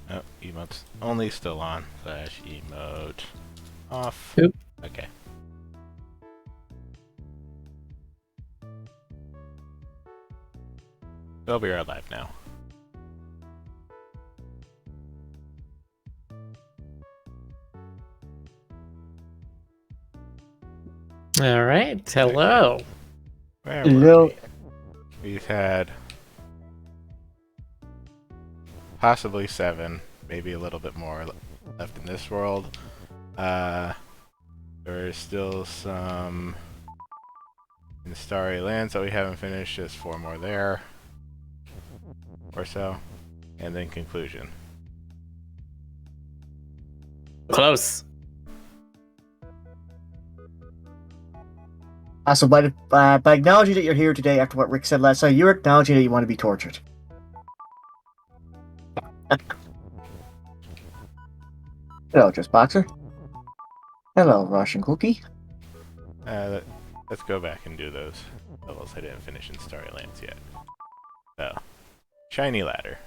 Oh, emote's only still on. Slash emote off. Oop. Okay. Well, we are live now. All right. Hello. Okay. Where were Hello. we? We've had possibly 7, maybe a little bit more left in this world. There is still some in Starry Lands that we haven't finished, just 4 more there. Or so. And then conclusion. Close. So by acknowledging that you're here today after what Rick said last night, you're acknowledging that you want to be tortured. Hello, Just Boxer. Hello, Russian Cookie. Let's go back and do those levels I didn't finish in Starry Lands yet. So, shiny ladder.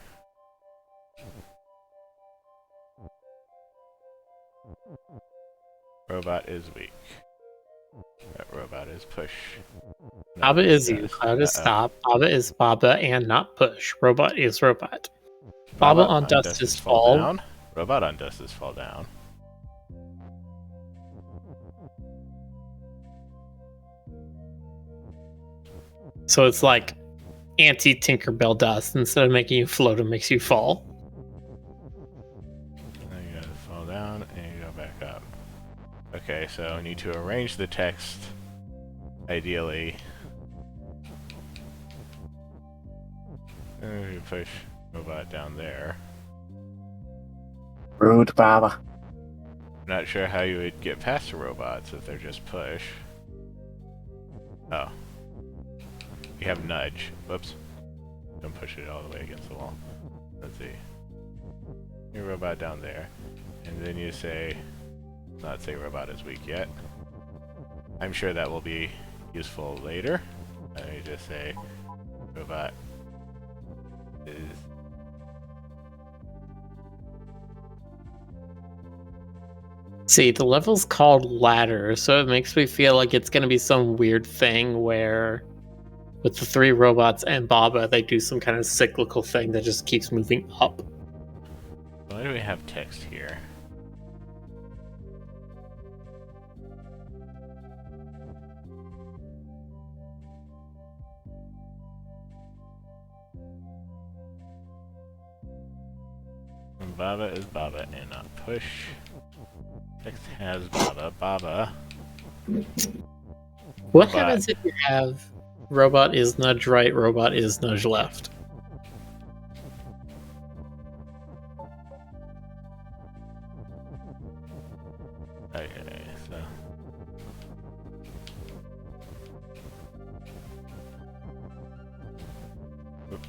Robot is weak. That robot is push. No, Baba is you. yes. Cloud is stop. Baba is Baba and not push. Robot is robot. Baba on dust is fall. Down. Robot on dust is fall down. So it's like anti-Tinkerbell dust. Instead of making you float, it makes you fall. Then you gotta fall down and you go back up. Okay, so we need to arrange the text, ideally. And we push robot down there. Rude, Baba. Not sure how you would get past the robots if they're just push. Oh. You have nudge. Whoops. Don't push it all the way against the wall. Let's see. Your robot down there. And then you say, not say robot is weak yet. I'm sure that will be useful later. Let me just say robot is See, the level's called ladder, so it makes me feel like it's going to be some weird thing where with the 3 robots and Baba, they do some kind of cyclical thing that just keeps moving up. Why do we have text here? And Baba is Baba and not push. Text has Baba. Baba. What Robot. happens if you have robot is nudge right, robot is nudge left? Okay, so. Oop.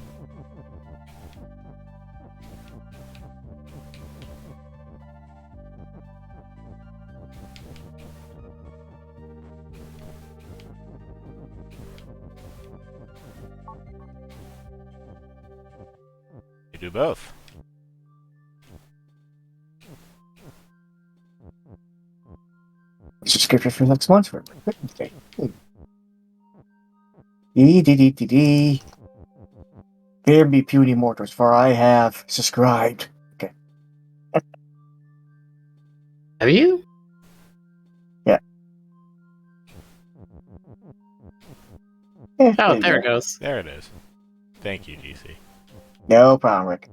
You do both. Subscription for next month for okay. D. There be puny mortals, for I have subscribed. Okay. Have you? Yeah, Oh, you there go. it goes. There it is. Thank you, GC. No problem, Rick.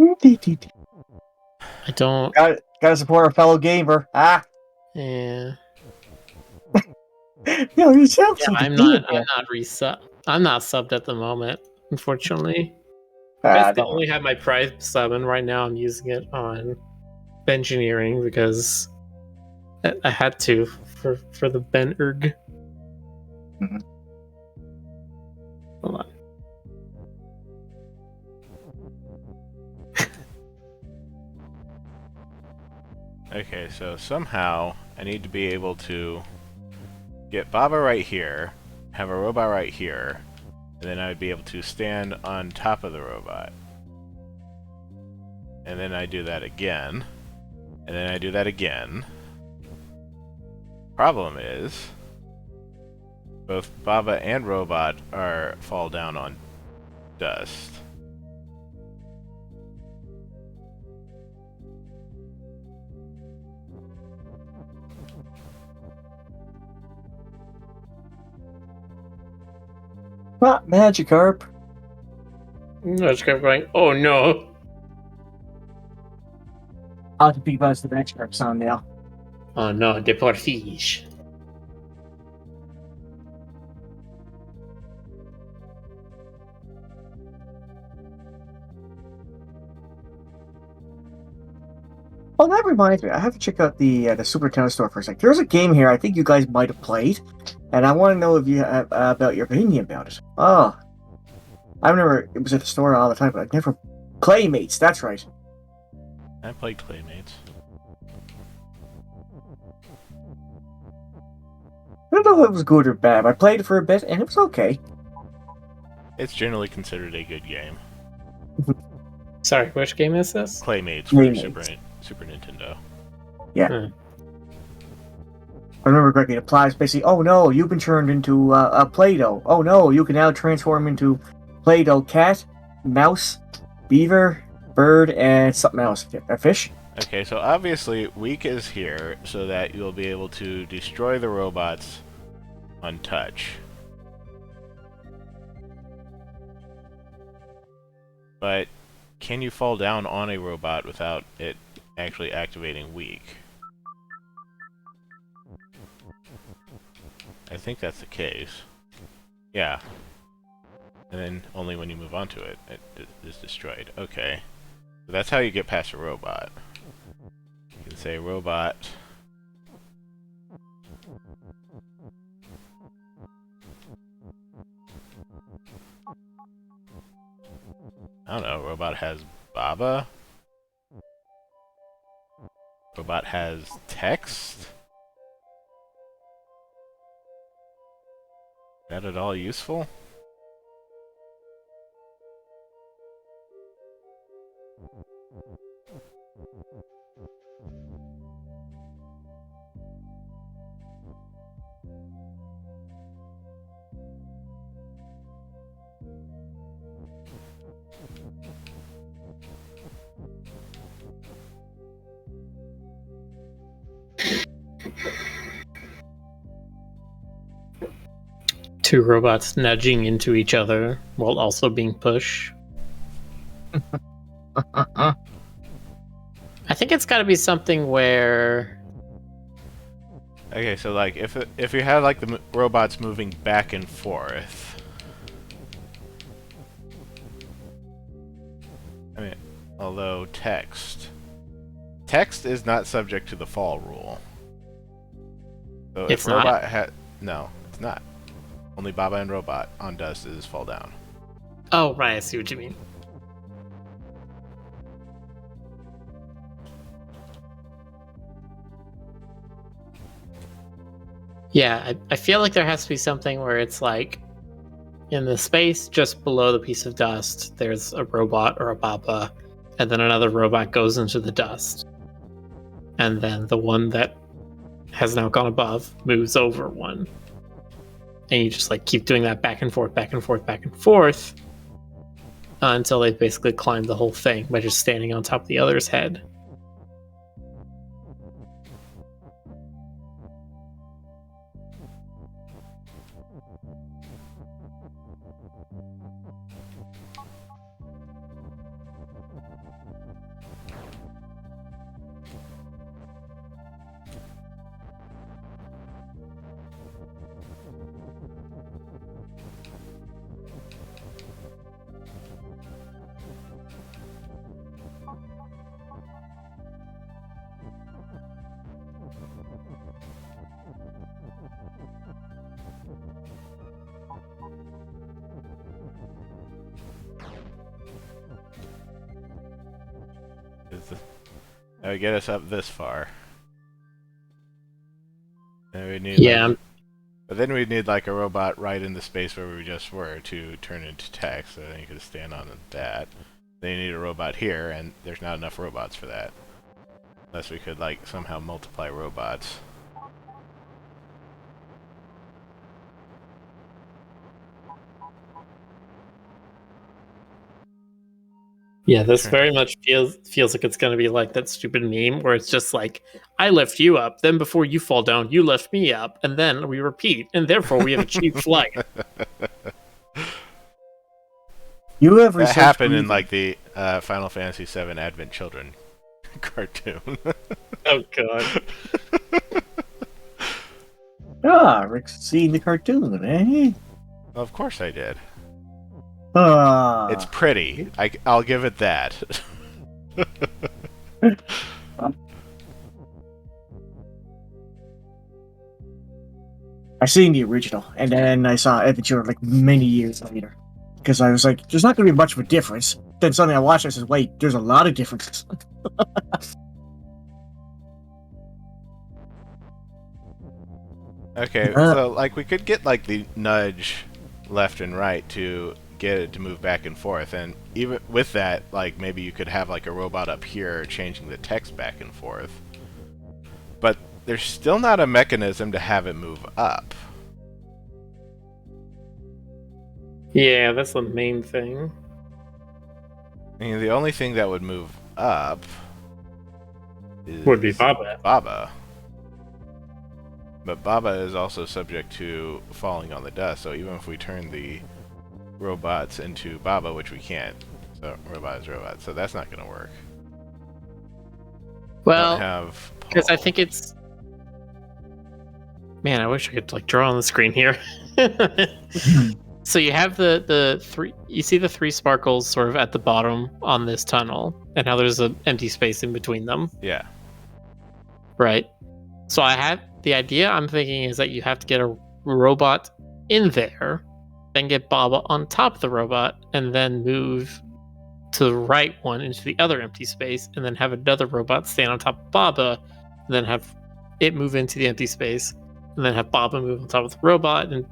I don't. Gotta support our fellow gamer. Ah, Yeah. yo, you sound Yeah, so I'm defeated not. there. I'm not resub. I'm not subbed at the moment, unfortunately. Ah, I don't only have my Prime sub, and right now I'm using it on engineering because I had to for the Ben Erg. Mhm. Hold on. Okay, so somehow I need to be able to get Baba right here, have a robot right here, And then I would be able to stand on top of the robot. And then I do that again. And then I do that again. Problem is, both Baba and Robot fall down on dust. Not Magikarp. I just kept going, oh no. I'll have to think about the Magikarp sound now. Oh no, de por fish. Oh, that reminds me. I have to check out the Super Nintendo store for a sec. There's a game here I think you guys might have played, and I want to know if you have, about your opinion about it. Oh, I remember it was at the store all the time, but I've never... Playmates, that's right. I played Claymates. I don't know if it was good or bad. I played it for a bit, and it was okay. It's generally considered a good game. Sorry, which game is this? Claymates for Claymates. Super Nintendo. Yeah. Hmm. I remember correctly, it applies basically, oh no, you've been turned into a Play-Doh. Oh no, you can now transform into Play-Doh cat, mouse, beaver, bird, and something else. A fish? Okay, so obviously Weak is here so that you'll be able to destroy the robots on touch. But can you fall down on a robot without it actually activating Weak? I think that's the case. Yeah. And then only when you move onto it, it is destroyed. Okay. So that's how you get past a robot. You can say robot. I don't know, robot has Baba? Robot has text? Is that at all useful? Two robots nudging into each other while also being pushed. I think it's got to be something where... Okay, so like if you have like the robots moving back and forth, I mean, although text is not subject to the fall rule. So It's if robot no, it's not. Only Baba and Robot on dust is fall down. Oh, right, I see what you mean. Yeah, I feel like there has to be something where it's like in the space just below the piece of dust, there's a robot or a Baba, and then another robot goes into the dust. And then the one that has now gone above moves over one. And you just like keep doing that back and forth, back and forth, back and forth until they basically climb the whole thing by just standing on top of the other's head. That would get us up this far. And we need Yeah, But then we'd need like a robot right in the space where we just were to turn into text, so then you could stand on that. Then you need a robot here, and there's not enough robots for that. Unless we could like somehow multiply robots. Yeah, this very much feels like it's going to be like that stupid meme where it's just like, I lift you up, then before you fall down, you lift me up, and then we repeat, and therefore we have achieved flight. You have That researched happened in breathing. like the Final Fantasy VII Advent Children cartoon. Oh god. Ah, Rick's seen the cartoon, eh? Of course I did. Ah. It's pretty. I'll give it that. I seen the original, and then I saw Adventure like many years later. Because I was like, there's not going to be much of a difference. Then suddenly I watched it and I said, wait, there's a lot of differences. Okay, so like we could get like the nudge left and right to get it to move back and forth, and even with that, like maybe you could have like a robot up here changing the text back and forth. But there's still not a mechanism to have it move up. Yeah, that's the main thing. I mean, the only thing that would move up Would be Baba. Baba. But Baba is also subject to falling on the dust, so even if we turn the robots into Baba, which we can't, so robot is robot, so that's not going to work. Well, because I think it's... Man, I wish I could like draw on the screen here. So you have the three... You see the three sparkles sort of at the bottom on this tunnel, and how there's an empty space in between them. Yeah. Right. So the idea I'm thinking is that you have to get a robot in there, then get Baba on top of the robot, and then move to the right one into the other empty space, and then have another robot stand on top of Baba, and then have it move into the empty space, and then have Baba move on top of the robot, and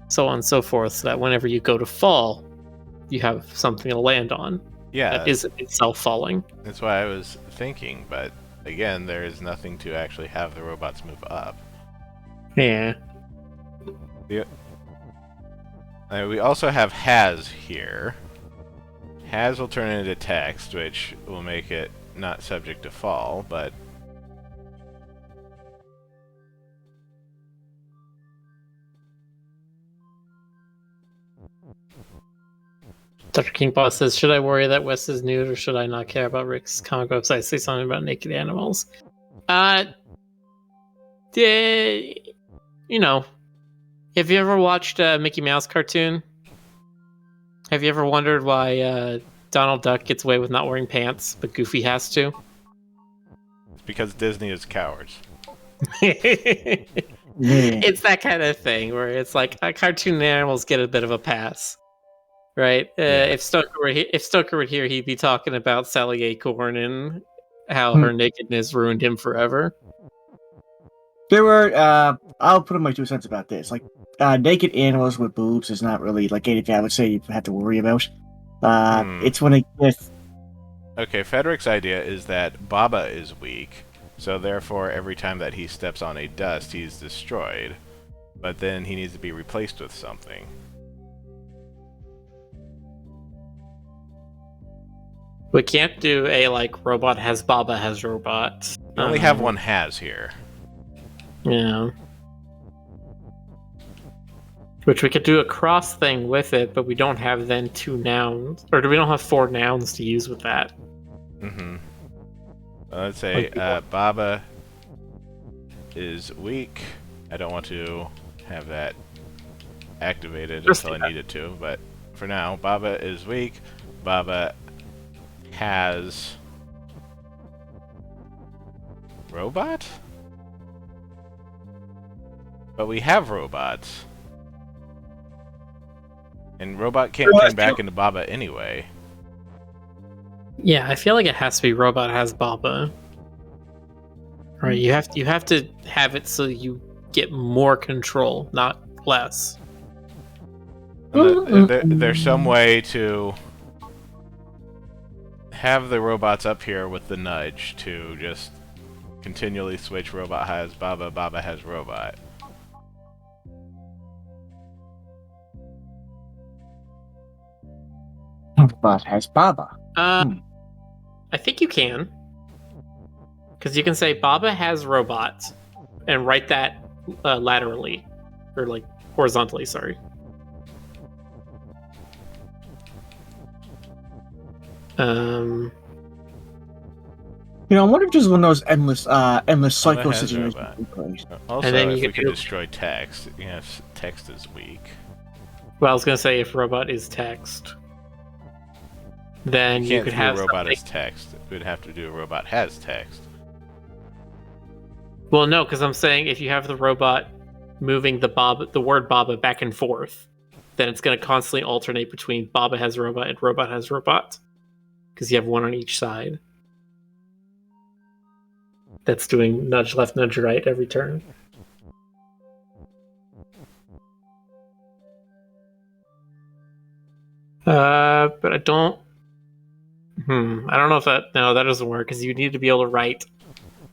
so on and so forth, so that whenever you go to fall, you have something to land on. Yeah. That isn't itself falling. That's why I was thinking, but again, there is nothing to actually have the robots move up. Yeah. We also have has here. Has will turn into text, which will make it not subject to fall, but... Dr. Kingpaw says, should I worry that Wes is nude, or should I not care about Rick's comic website? Say something about naked animals. You know, have you ever watched a Mickey Mouse cartoon? Have you ever wondered why Donald Duck gets away with not wearing pants, but Goofy has to? It's because Disney is cowards. It's that kind of thing where it's like cartoon animals get a bit of a pass. Right. Yeah. If Stoker were here, he'd be talking about Sally Acorn and how her nakedness ruined him forever. There were, I'll put in my 2 cents about this. Like, naked animals with boobs is not really like anything I would say you have to worry about. It's when it gets... Okay, Frederick's idea is that Baba is weak, so therefore every time that he steps on a dust, he's destroyed. But then he needs to be replaced with something. We can't do a like robot has Baba has robot. We only have one has here. Yeah. Which we could do a cross thing with it, but we don't have then 2 nouns. Or do we don't have 4 nouns to use with that? Mm-hmm. Let's say Baba is weak. I don't want to have that activated until I need it to, but for now, Baba is weak. Baba has robot? But we have robots. And robot can't turn back into Baba anyway. Yeah, I feel like it has to be robot has Baba. Right, you have to have it so you get more control, not less. And there's some way to have the robots up here with the nudge to just continually switch robot has Baba, Baba has robot. But has Baba. I think you can. Because you can say Baba has robots and write that laterally. Or like horizontally, sorry. I wonder if just one of those endless Baba cycle has situations. robot. Also, And then if you we could could do- destroy text, yes, text is weak. Well, I was gonna say if robot is text, then You you can't could do have a robot something- as text. We'd have to do a robot has text. Well, no, because I'm saying if you have the robot moving the word Baba back and forth, then it's going to constantly alternate between Baba has robot and robot has robot, because you have one on each side. That's doing nudge left, nudge right every turn. But I don't. I don't know if that. No, that doesn't work because you need to be able to write.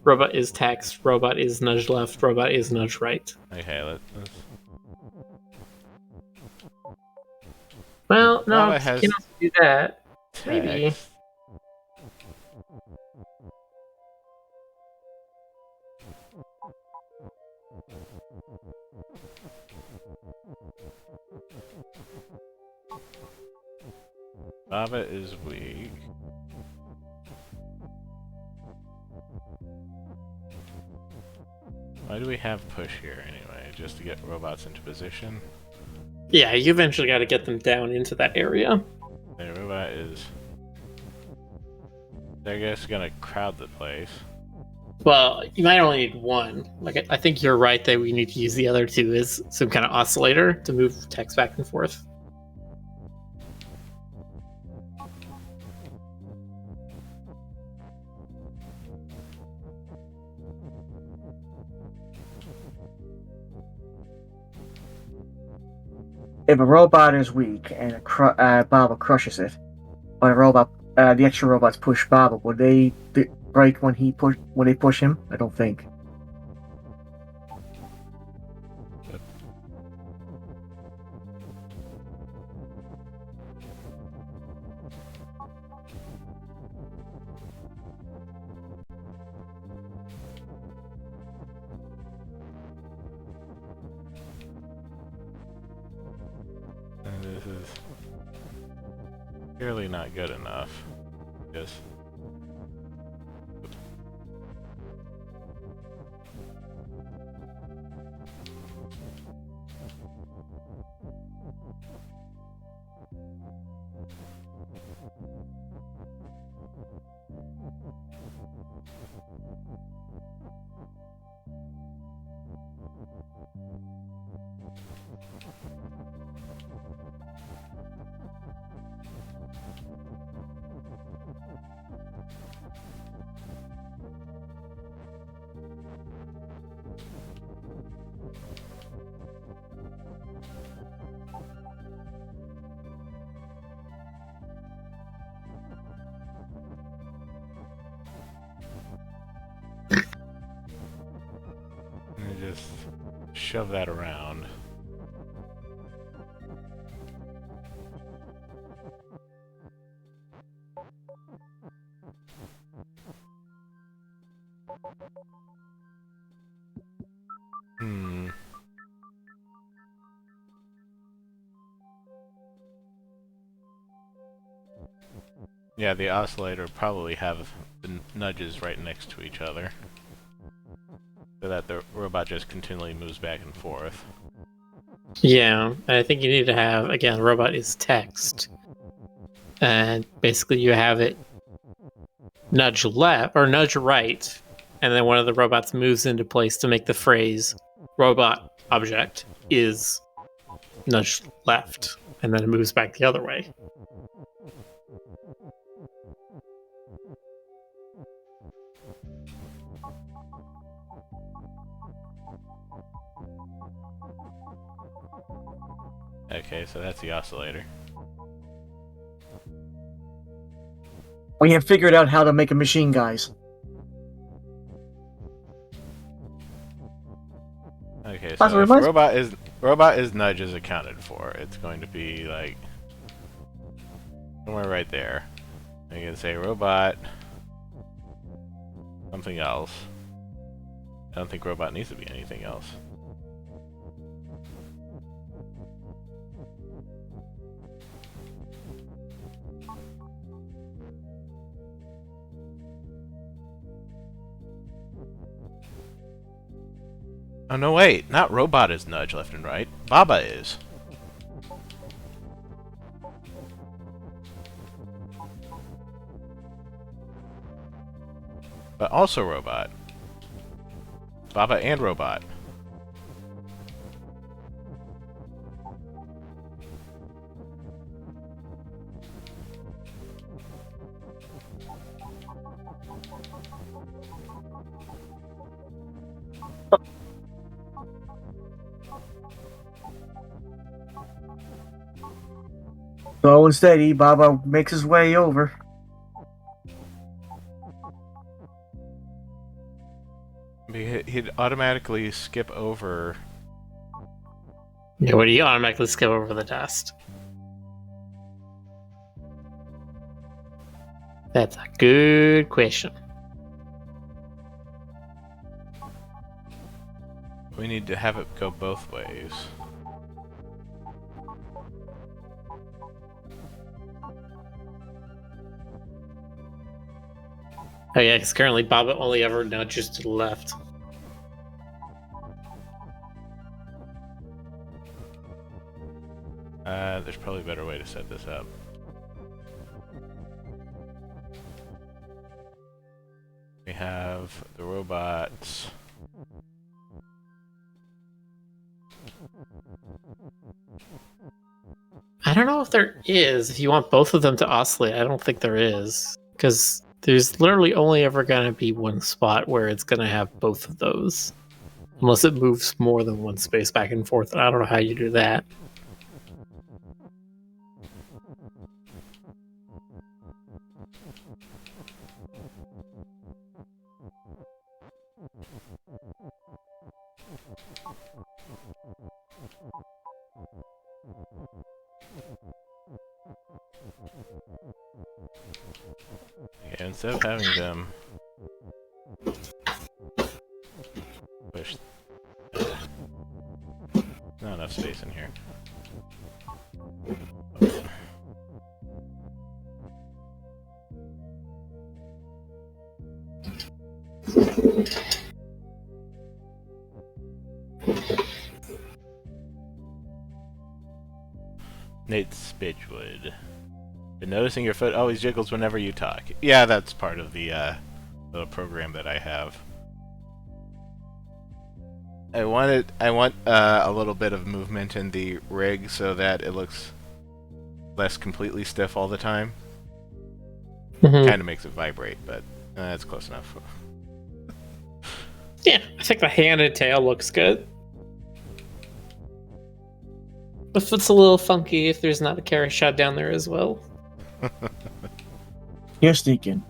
Robot is text. Robot is nudge left. Robot is nudge right. Okay, let's Well, no, Baba you has can also do that. Maybe. text. Baba is weak. Why do we have push here anyway? Just to get robots into position? Yeah, you eventually got to get them down into that area. The robot is... I guess gonna crowd the place. Well, you might only need one. Like, I think you're right that we need to use the other two as some kind of oscillator to move text back and forth. If a robot is weak and Baba crushes it, but the extra robots push Baba, would they break when they push him? I don't think. And this is clearly not good enough. Just shove that around. Yeah, the oscillator probably have the nudges right next to each other, so that the robot just continually moves back and forth. Yeah, I think you need to have, again, robot is text. And basically you have it nudge left or nudge right, and then one of the robots moves into place to make the phrase robot object is nudge left, and then it moves back the other way. Okay, so that's the oscillator. We have figured out how to make a machine, guys. Okay, Also, so if reminds- robot is nudge is accounted for, it's going to be like somewhere right there. And you can say robot something else. I don't think robot needs to be anything else. Oh no, wait, not robot is nudge left and right. Baba is. But also robot. Baba and robot. Slow and steady, Baba makes his way over. He'd automatically skip over. Yeah, what do you automatically skip over the dust? That's a good question. We need to have it go both ways. Oh yeah, because currently Baba only ever nudges to the left. There's probably a better way to set this up. We have the robots. I don't know if there is. If you want both of them to oscillate, I don't think there is. Because there's literally only ever going to be one spot where it's going to have both of those. Unless it moves more than one space back and forth. And I don't know how you do that. Yeah, instead of having them push, not enough space in here. Nate Spidgewood. Been noticing your foot always jiggles whenever you talk. Yeah, that's part of the little program that I have. I want a little bit of movement in the rig so that it looks less completely stiff all the time. Kind of makes it vibrate, but that's close enough. Yeah, I think the hand and tail looks good. The foot's a little funky if there's not a carry shot down there as well. You're sneaking.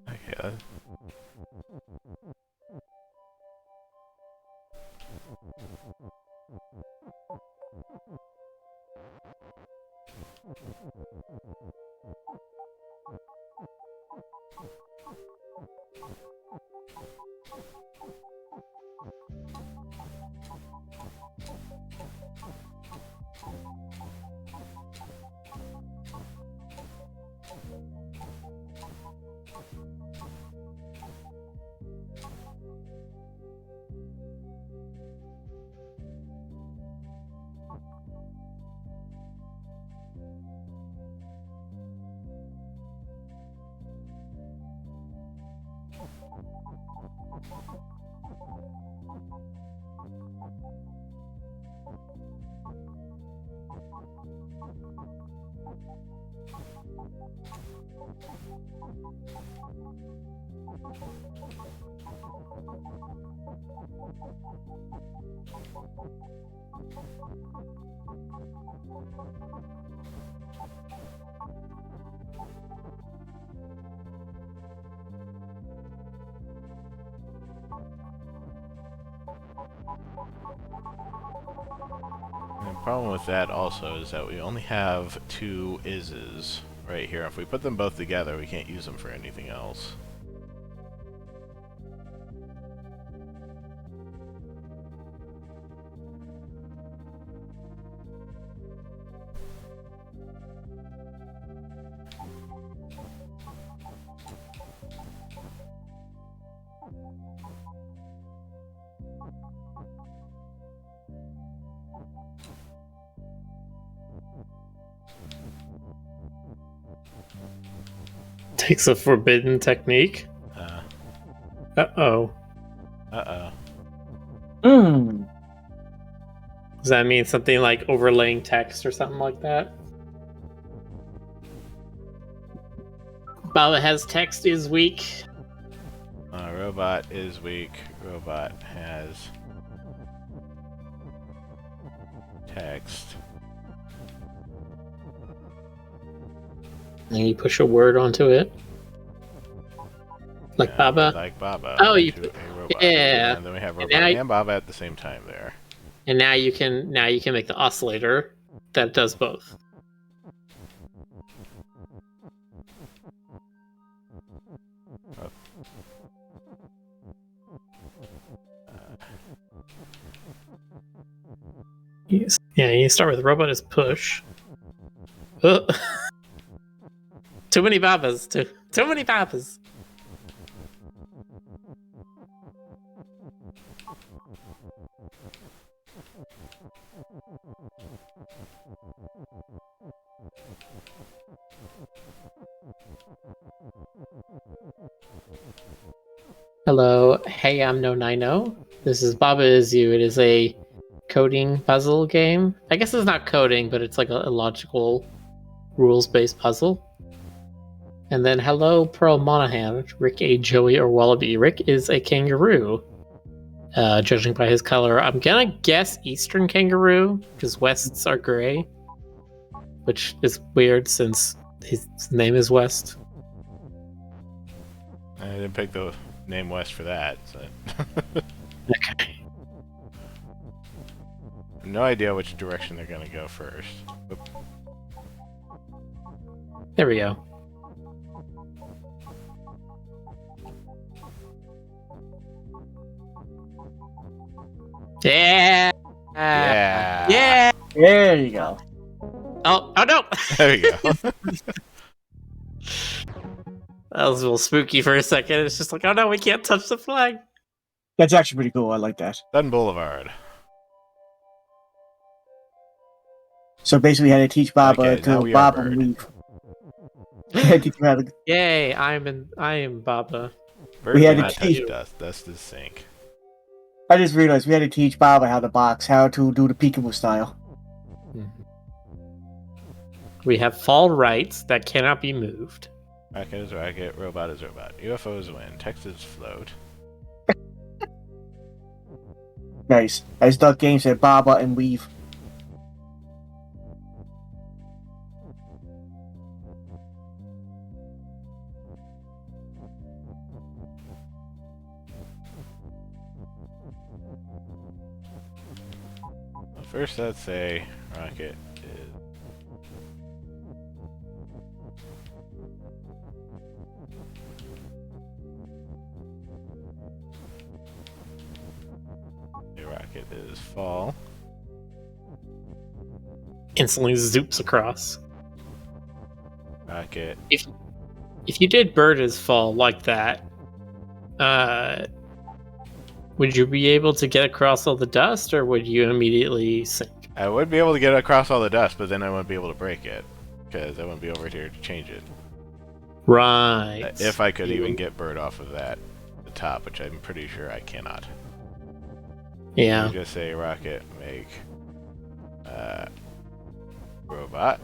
Okay. And the problem with that also is that we only have 2 Ises right here. If we put them both together, we can't use them for anything else. Takes a forbidden technique. Uh-oh. Uh-oh. Hmm. Does that mean something like overlaying text or something like that? Baba has text is weak. Robot is weak. Robot has text. And you push a word onto it. Like Yeah, Baba? Like Baba. Oh, you into a robot. yeah. And then we have And robot now and Baba at the same time there. And now you can make the oscillator that does both. Yes. Yeah, you start with robot as push. Too many Babas. Too many Babas. Hello, hey, I'm No Nino. This is Baba Is You. It is a coding puzzle game. I guess it's not coding, but it's like a logical, rules-based puzzle. And then hello, Pearl Monahan, Rick a Joey or Wallaby. Rick is a kangaroo. Judging by his color, I'm gonna guess Eastern kangaroo, because Wests are gray. Which is weird since his name is West. I didn't pick the name West for that. So. Okay. No idea which direction they're gonna go first. Oop. There we go. Yeah. Yeah. Yeah. There you go. Oh no. There we go. That was a little spooky for a second. It's just like, oh no, we can't touch the flag. That's actually pretty cool. I like that. Sun Boulevard. So basically, we had to teach Baba Okay, now to we are Baba bird. move. We had to teach him how to- Yay! I am Baba. Bird We had cannot to touch teach- dust. Dust is sink. I just realized we had to teach Baba how to box, how to do the peekaboo style. We have fall rights that cannot be moved. Racket is racket. Robot is robot. UFO is wind. Text is float. Nice. As Duck Game said, Baba and weave. first let's say rocket is... The rocket is fall. Instantly zoops across. Rocket. If you did bird as fall like that, would you be able to get across all the dust, or would you immediately sink? I would be able to get across all the dust, but then I wouldn't be able to break it, because I wouldn't be over here to change it. Right. If I could even get bird off of the top, which I'm pretty sure I cannot. Yeah. You just say rocket make robot.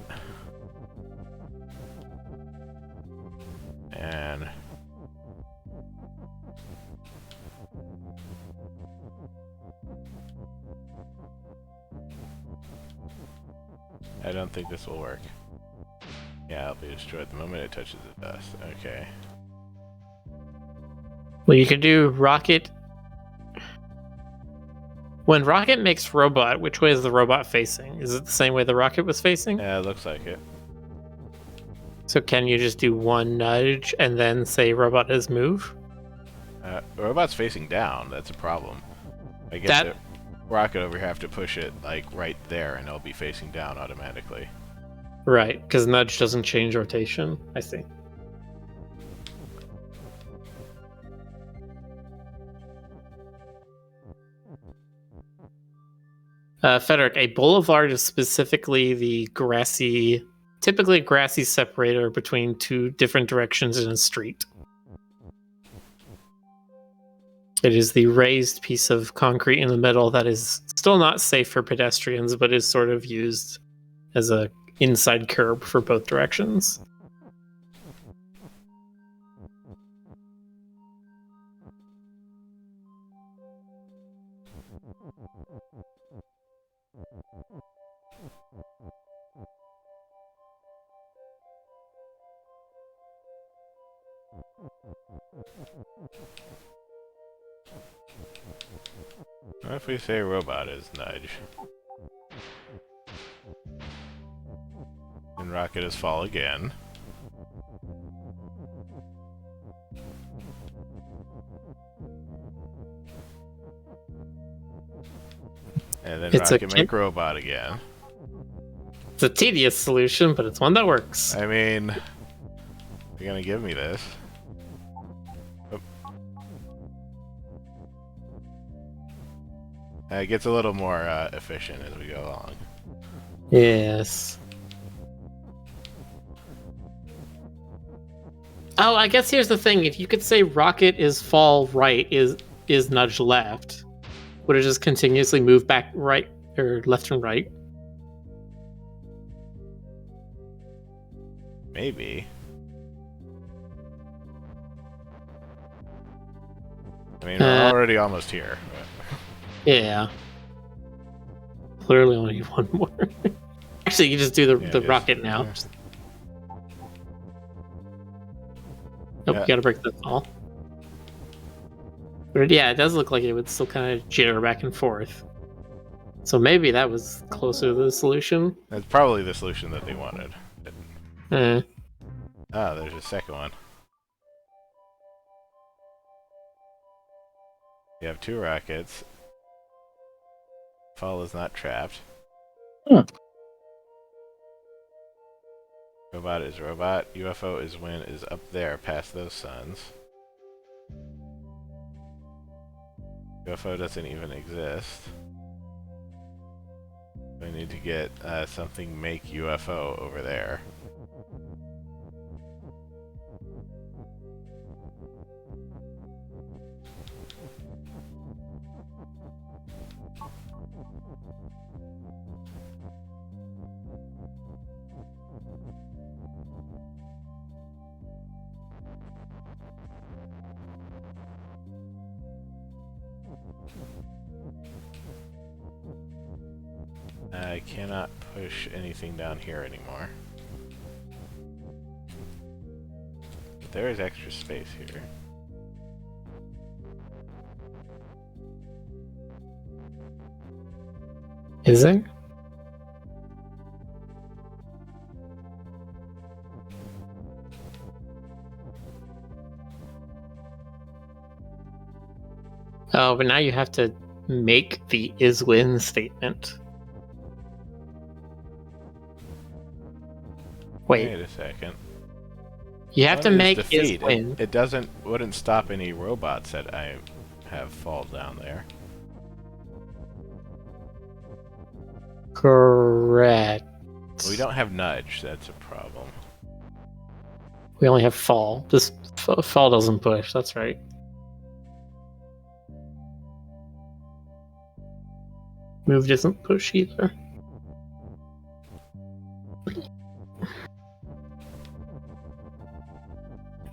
And I don't think this will work. Yeah, it'll be destroyed the moment it touches the dust. Okay. Well, you could do rocket. When rocket makes robot, which way is the robot facing? Is it the same way the rocket was facing? Yeah, it looks like it. So can you just do one nudge and then say robot is move? The robot's facing down. That's a problem. I guess That- the rocket over here have to push it like right there, and it'll be facing down automatically. Right, because nudge doesn't change rotation. I see. Frederick, a boulevard is specifically the typically a grassy separator between two different directions in a street. It is the raised piece of concrete in the middle that is still not safe for pedestrians, but is sort of used as a inside curb for both directions. What if we say robot is nudge? And rocket is fall again. And then It's a rocket make robot again. It's a tedious solution, but it's one that works. I mean, you're gonna give me this. It gets a little more efficient as we go along. Yes. Oh, I guess here's the thing. If you could say rocket is fall right, is nudge left, would it just continuously move back right or left and right? Maybe. I mean, we're already almost here. Yeah. Clearly only need one more. Actually, you just do the rocket now. Yeah. Nope, you gotta break the fall. But yeah, it does look like it would still kind of jitter back and forth. So maybe that was closer to the solution. That's probably the solution that they wanted. Eh. Ah, there's a second one. You have two rockets. Fall is not trapped. Robot is robot. UFO is when is up there past those suns. UFO doesn't even exist. We need to get something make UFO over there. I cannot push anything down here anymore. But there is extra space here. Is there? Oh, but now you have to make the is win statement. Wait, a second. you have to What is make defeat? is win. It wouldn't stop any robots that I have fall down there. Correct. We don't have nudge. That's a problem. We only have fall. This fall doesn't push. That's right. Move doesn't push either.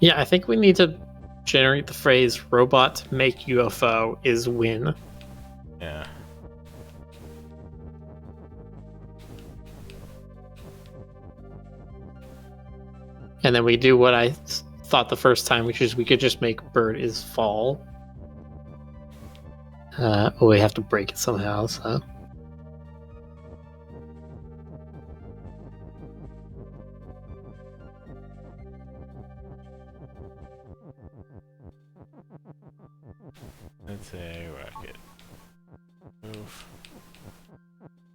Yeah, I think we need to generate the phrase robot make UFO is win. Yeah. And then we do what I thought the first time, which is we could just make bird is fall. We have to break it somehow, so. That's a rocket. Move.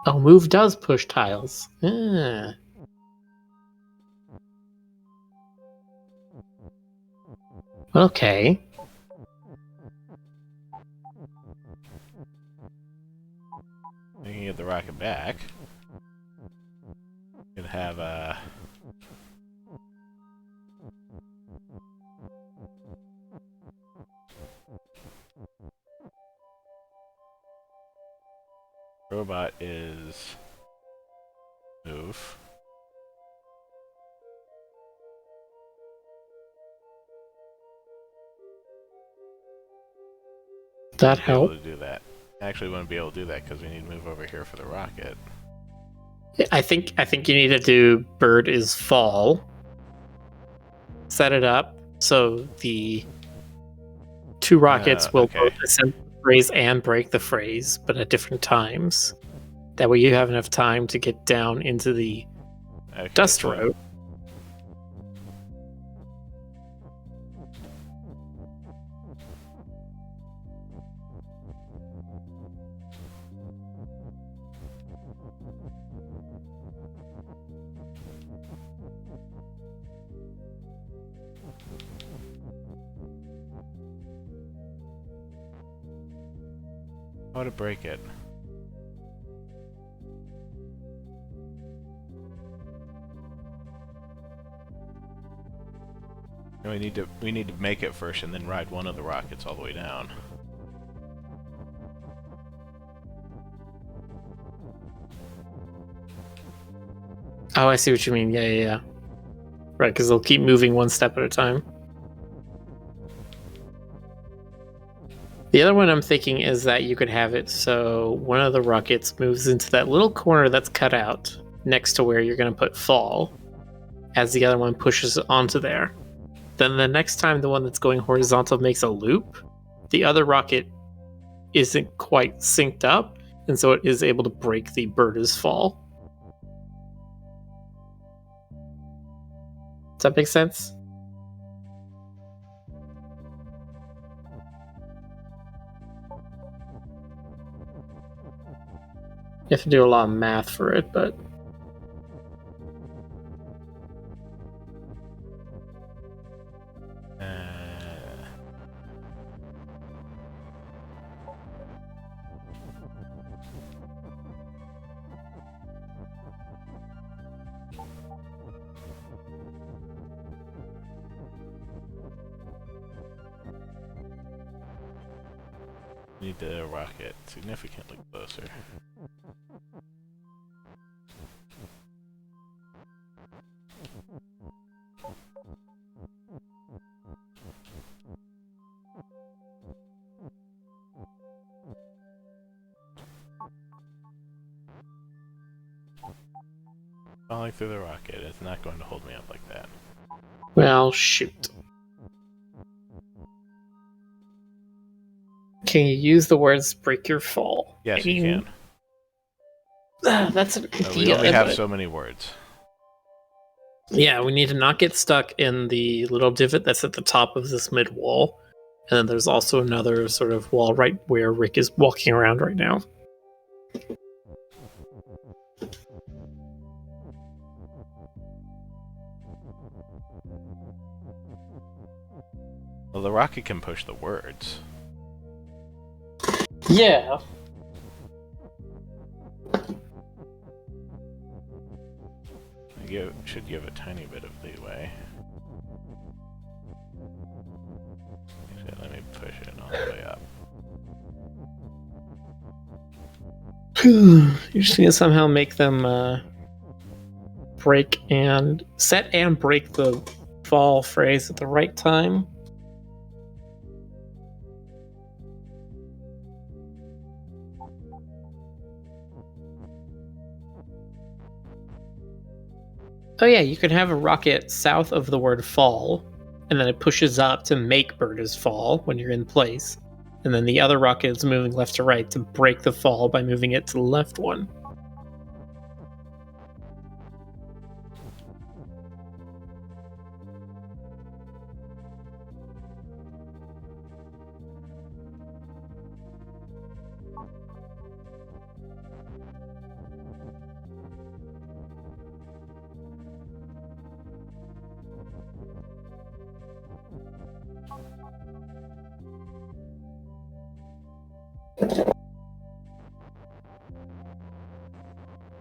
Oh, move does push tiles. Ah. Okay. We can get the rocket back. We could have a... robot is... move. That Be able help? to do that. Actually, wouldn't be able to do that because we need to move over here for the rocket. I think you need to do bird is fall. Set it up so the two rockets will okay. both assemble the phrase and break the phrase, but at different times. That way you have enough time to get down into the Okay, dust so- road. How to break it? No, we need to make it first and then ride one of the rockets all the way down. Oh, I see what you mean. Yeah. Right, because they'll keep moving one step at a time. The other one I'm thinking is that you could have it so one of the rockets moves into that little corner that's cut out next to where you're going to put fall as the other one pushes onto there. Then the next time the one that's going horizontal makes a loop, the other rocket isn't quite synced up, and so it is able to break the bird as fall. Does that make sense? You have to do a lot of math for it, but... Need the rocket significantly closer. Falling through the rocket is not going to hold me up like that. Well, shoot. Can you use the words break your fall? Yes, I mean, you can. That's an So we idea. only have but- so many words. Yeah, we need to not get stuck in the little divot that's at the top of this mid wall. And then there's also another sort of wall right where Rick is walking around right now. Well, the rocket can push the words. Yeah. Should give a tiny bit of leeway. Actually, let me push it all the way up. You just need to somehow make them break and set and break the fall phrase at the right time. Oh yeah, you can have a rocket south of the word fall, and then it pushes up to make Burgess fall when you're in place. And then the other rocket is moving left to right to break the fall by moving it to the left one.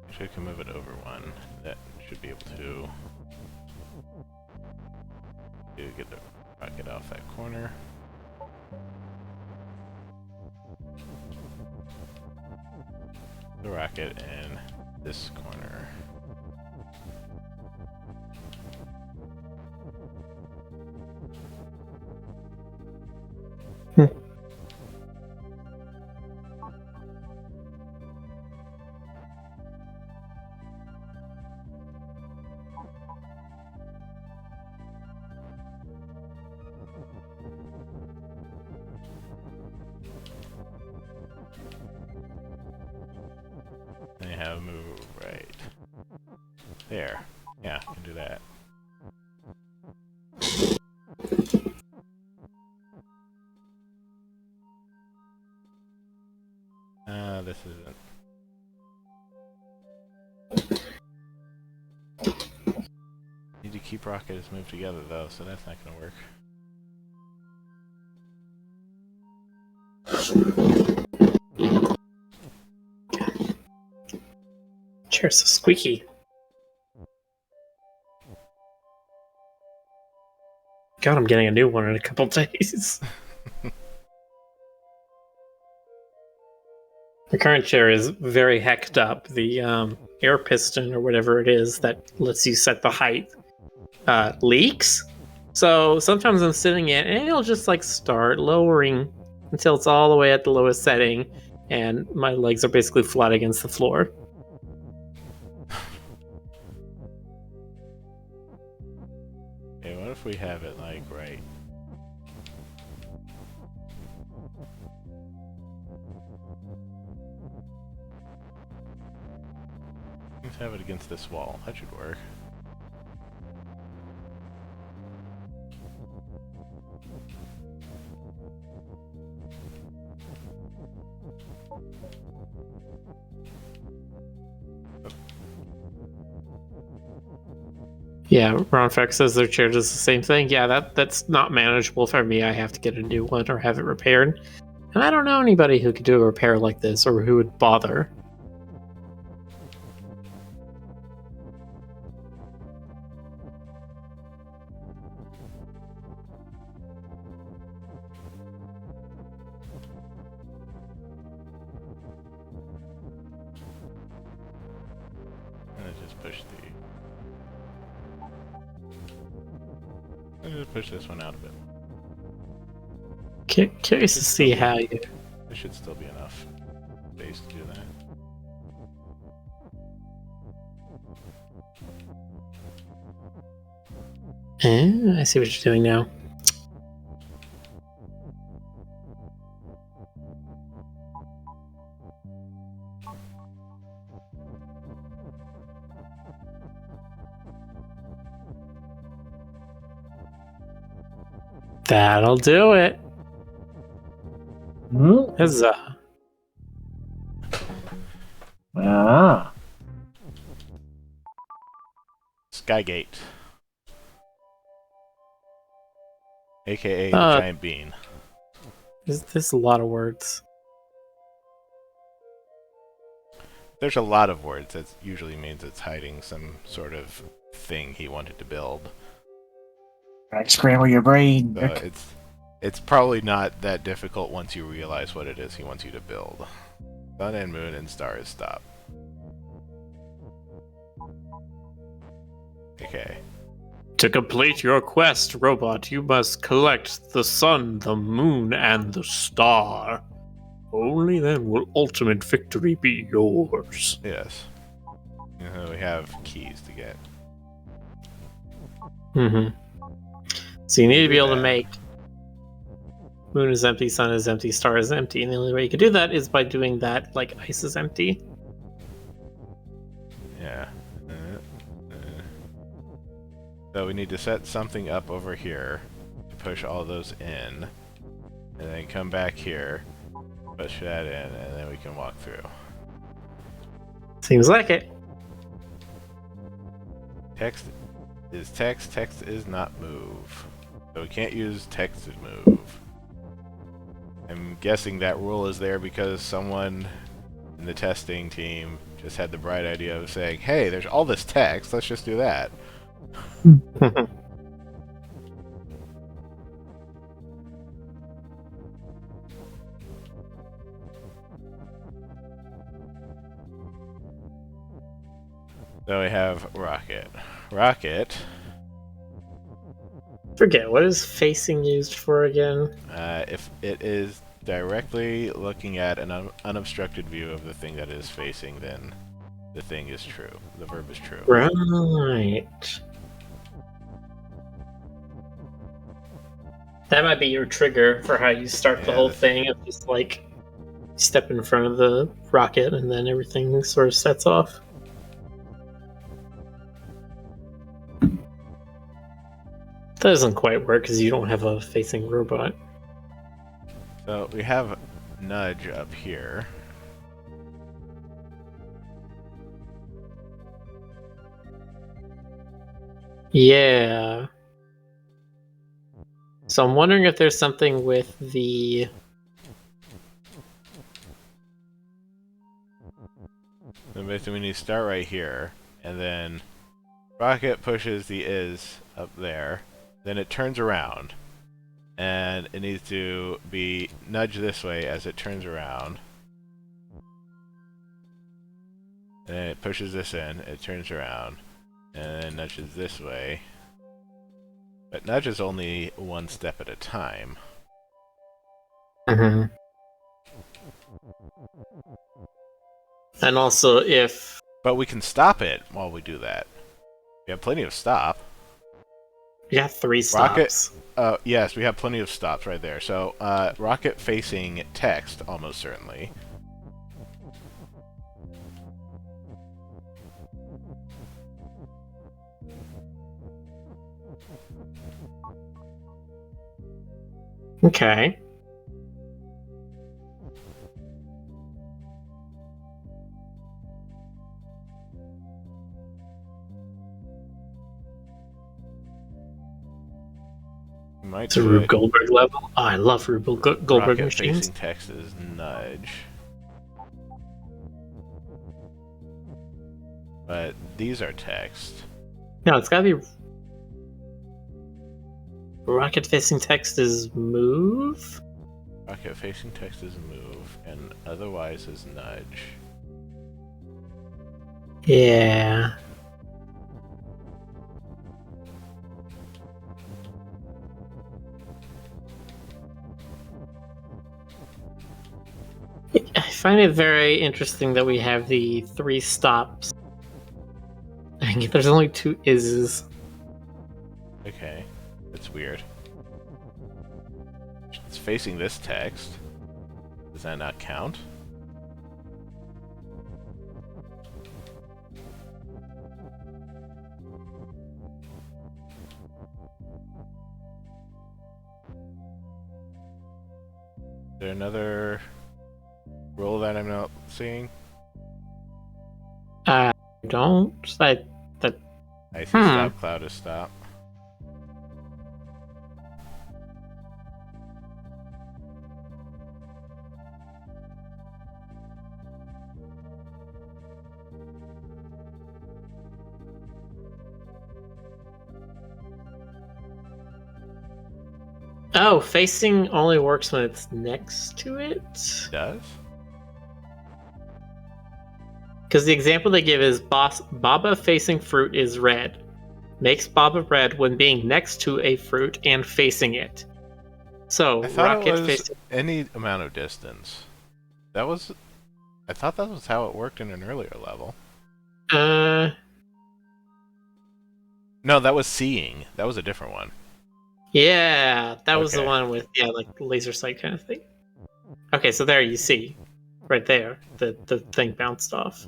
Actually, I can move it over one. That should be able to get the rocket off that corner. The rocket in this corner. And you have move right there. Yeah, I can do that. This isn't. Need to keep rockets moved together though, so that's not gonna work. Chair's so squeaky. God, I'm getting a new one in a couple days. The current chair is very hecked up. The air piston or whatever it is that lets you set the height leaks. So sometimes I'm sitting in and it'll just like start lowering until it's all the way at the lowest setting and my legs are basically flat against the floor. Okay, what if we have it like right? Let's have it against this wall. That should work. Yeah, Ronfex says their chair does the same thing. Yeah, that's not manageable for me. I have to get a new one or have it repaired. And I don't know anybody who could do a repair like this or who would bother. And I just push push this one out a bit. Curious to see how you... There should still be enough space to do that. I see what you're doing now. That'll do it. Huzzah. Ah. Skygate. AKA the giant bean. There's a lot of words. There's a lot of words. That usually means it's hiding some sort of thing he wanted to build. Right, scramble your brain. So it's probably not that difficult once you realize what it is he wants you to build. Sun and moon and stars stop. Okay. To complete your quest, robot, you must collect the sun, the moon, and the star. Only then will ultimate victory be yours. Yes. We have keys to get. Mm-hmm. So you need to be able to make moon is empty, sun is empty, star is empty, and the only way you can do that is by doing that, like ice is empty. Yeah. So we need to set something up over here to push all those in, and then come back here, push that in, and then we can walk through. Seems like it. Text is text, text is not move. So we can't use text to move. I'm guessing that rule is there because someone in the testing team just had the bright idea of saying, hey, there's all this text, let's just do that. So we have rocket. Rocket. Forget, what is facing used for again? If it is directly looking at an unobstructed view of the thing that is facing, then the thing is true. The verb is true. Right. That might be your trigger for how you start the whole thing of just like step in front of the rocket and then everything sort of sets off. That doesn't quite work because you don't have a facing robot. So we have nudge up here. Yeah. So I'm wondering if there's something with the... So basically we need to start right here, and then rocket pushes the is up there, then it turns around, and it needs to be nudged this way as it turns around. And then it pushes this in, it turns around, and then nudges this way. But nudge is only one step at a time. Mm-hmm. And also if... But we can stop it while we do that. We have plenty of stop. You have 3 stops. Rocket, yes, we have plenty of stops right there. So, rocket facing text, almost certainly. Okay. It's a Rube Goldberg level. Oh, I love Rube Goldberg rocket machines. Facing text is nudge. But these are text. No, it's gotta be... Rocket facing text is move? Rocket facing text is move, and otherwise is nudge. Yeah. I find it very interesting that we have the 3 stops. I think there's only 2 ises. Okay, that's weird. It's facing this text. Does that not count? there another rule that I'm not seeing? Don't. That. I see stop cloud is stop. Oh, facing only works when it's next to it? Does? Because the example they give is Baba facing fruit is red. Makes Baba red when being next to a fruit and facing it. So, I thought rocket it was facing... any amount of distance. That was... I thought that was how it worked in an earlier level. No, that was seeing. That was a different one. Yeah, that was the Okay. one with, like laser sight kind of thing. Okay, so there you see. Right there. The thing bounced off.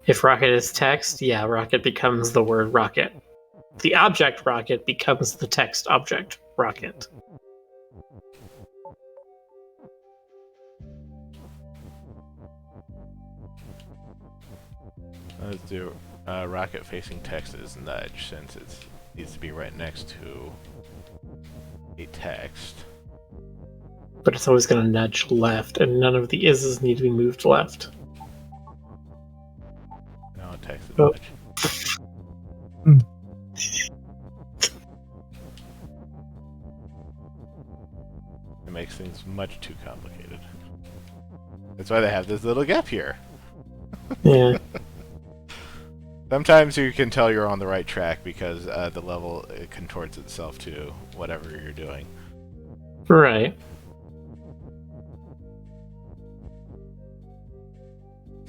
If rocket is text, yeah, rocket becomes the word rocket. The object rocket becomes the text object rocket. Let's do rocket facing text is nudge, since it needs to be right next to a text. But it's always going to nudge left, and none of the is's need to be moved left. No, text is Oh. nudge. It makes things much too complicated. That's why they have this little gap here. Yeah. Sometimes you can tell you're on the right track because the level contorts itself to whatever you're doing. Right.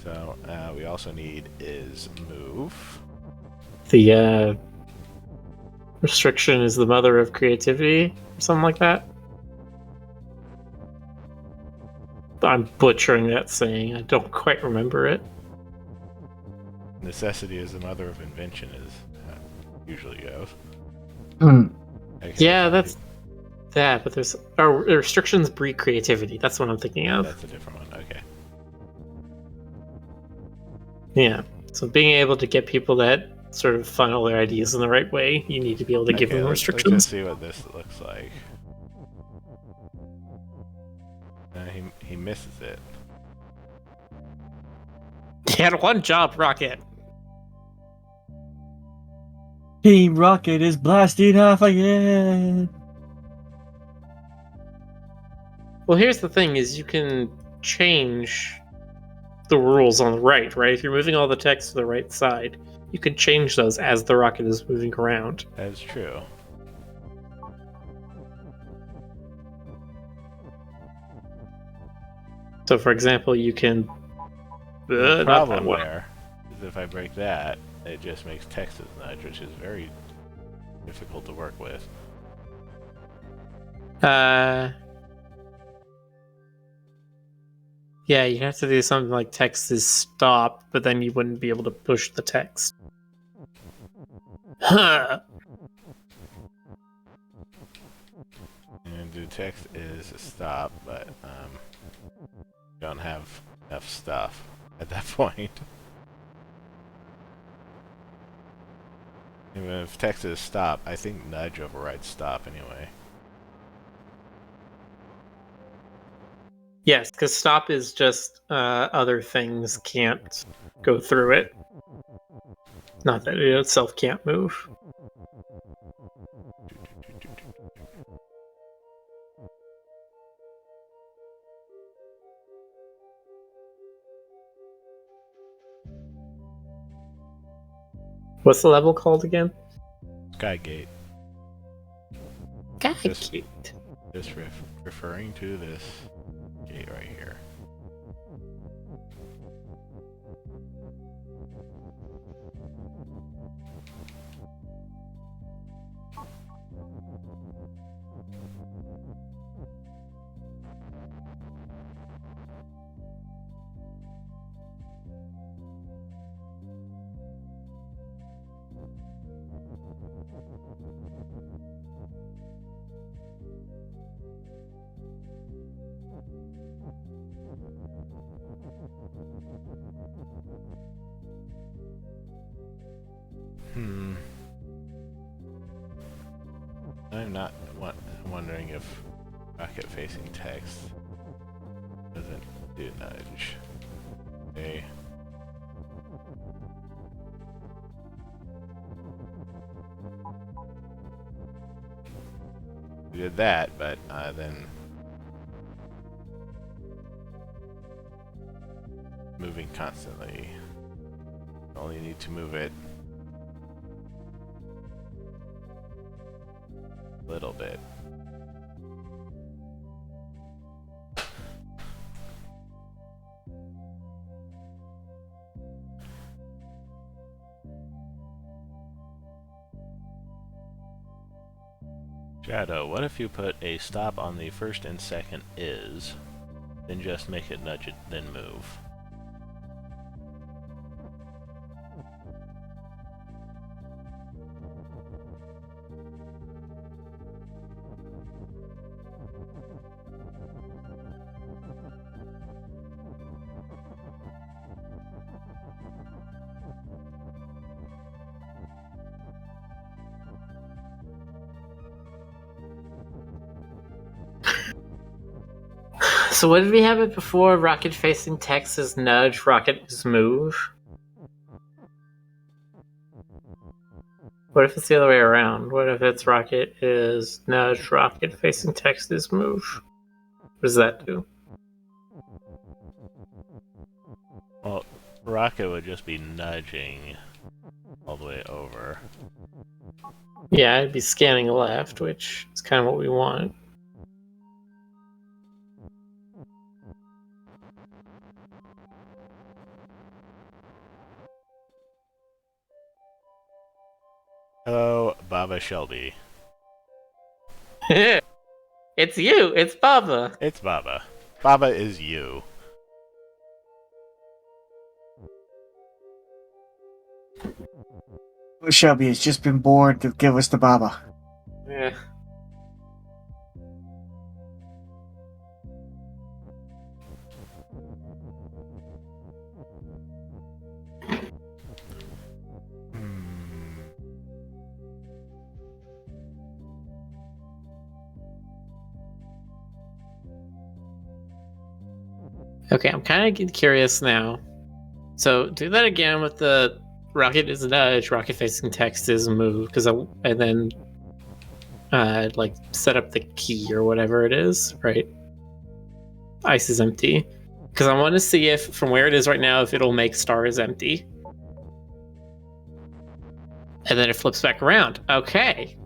So we also need is move. The restriction is the mother of creativity, or something like that. I'm butchering that saying. I don't quite remember it. Necessity is the mother of invention, is usually goes. Yeah, that's that. But there's restrictions breed creativity. That's what I'm thinking of. That's a different one. Okay. Yeah. So being able to get people that sort of funnel their ideas in the right way, you need to be able to give them Let's restrictions. just see what this looks like. He misses it. He had one job, Rocket. Team Rocket is blasting off again. Well, here's the thing: is you can change the rules on the right. If you're moving all the text to the right side, you can change those as the rocket is moving around. That's true. So, for example, you can. The Not problem that one. there is if I break that, it just makes text as nudge, which is very difficult to work with. Yeah, you have to do something like text is stop, but then you wouldn't be able to push the text. Huh. And do text is stop, but don't have enough stuff at that point. Even if text is stop, I think nudge overrides stop anyway. Yes, because stop is just other things can't go through it. Not that it itself can't move. What's the level called again? Skygate. Skygate. Just referring to this gate right here. I'm not wondering if rocket facing text doesn't do nudge. Okay. We did that, but then moving constantly. Only need to move it a little bit. Shadow, what if you put a stop on the first and second is, then just make it nudge it, then move? So what did we have it before? Rocket facing text is nudge, rocket is move. What if it's the other way around? What if it's rocket is nudge, rocket facing text is move? What does that do? Well, rocket would just be nudging all the way over. Yeah, I'd be scanning left, which is kind of what we want. Hello, Baba Shelby. It's you! It's Baba! It's Baba. Baba is you. Shelby has just been bored to give us the Baba. Yeah. Okay, I'm kind of curious now. So do that again with the rocket is nudge, rocket facing text is move, and then like set up the key or whatever it is, right? Ice is empty. Because I want to see if from where it is right now, if it'll make stars empty. And then it flips back around. Okay.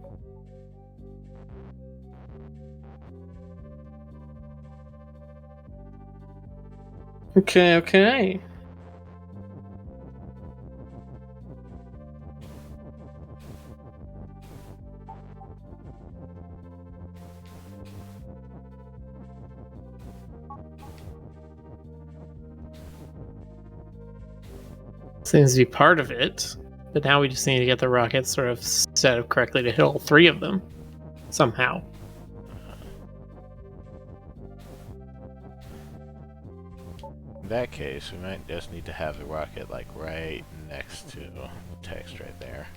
Okay. Seems to be part of it. But now we just need to get the rockets sort of set up correctly to hit all three of them. Somehow. In that case, we might just need to have the rocket like right next to the text right there.